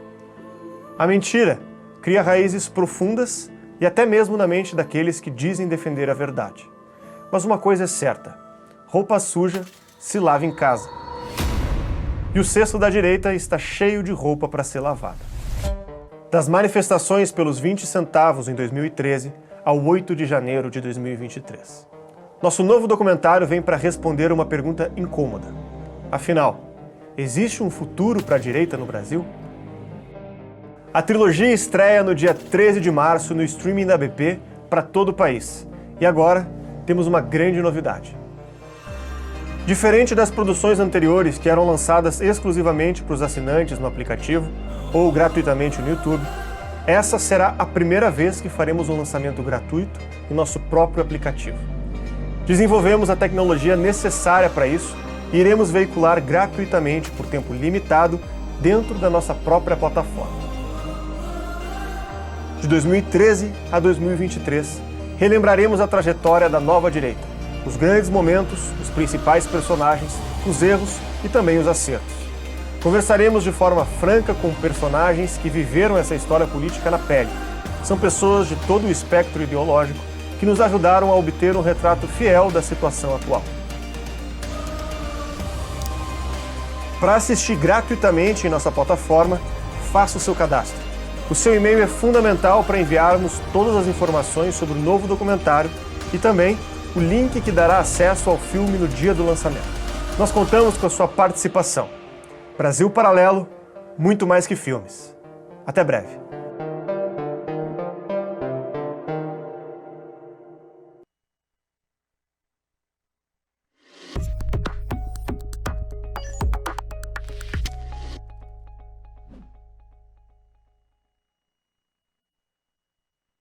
B: A mentira cria raízes profundas e até mesmo na mente daqueles que dizem defender a verdade. Mas uma coisa é certa: roupa suja se lava em casa. E o cesto da direita está cheio de roupa para ser lavada. Das manifestações pelos 20 centavos em 2013 ao 8 de janeiro de 2023. Nosso novo documentário vem para responder uma pergunta incômoda. Afinal, existe um futuro para a direita no Brasil? A trilogia estreia no dia 13 de março no streaming da BP para todo o país. E agora temos uma grande novidade. Diferente das produções anteriores que eram lançadas exclusivamente para os assinantes no aplicativo ou gratuitamente no YouTube, essa será a primeira vez que faremos um lançamento gratuito em nosso próprio aplicativo. Desenvolvemos a tecnologia necessária para isso e iremos veicular gratuitamente por tempo limitado dentro da nossa própria plataforma. De 2013 a 2023, relembraremos a trajetória da nova direita, os grandes momentos, os principais personagens, os erros e também os acertos. Conversaremos de forma franca com personagens que viveram essa história política na pele. São pessoas de todo o espectro ideológico que nos ajudaram a obter um retrato fiel da situação atual. Para assistir gratuitamente em nossa plataforma, faça o seu cadastro. O seu e-mail é fundamental para enviarmos todas as informações sobre o novo documentário e também o link que dará acesso ao filme no dia do lançamento. Nós contamos com a sua participação. Brasil Paralelo, muito mais que filmes. Até breve.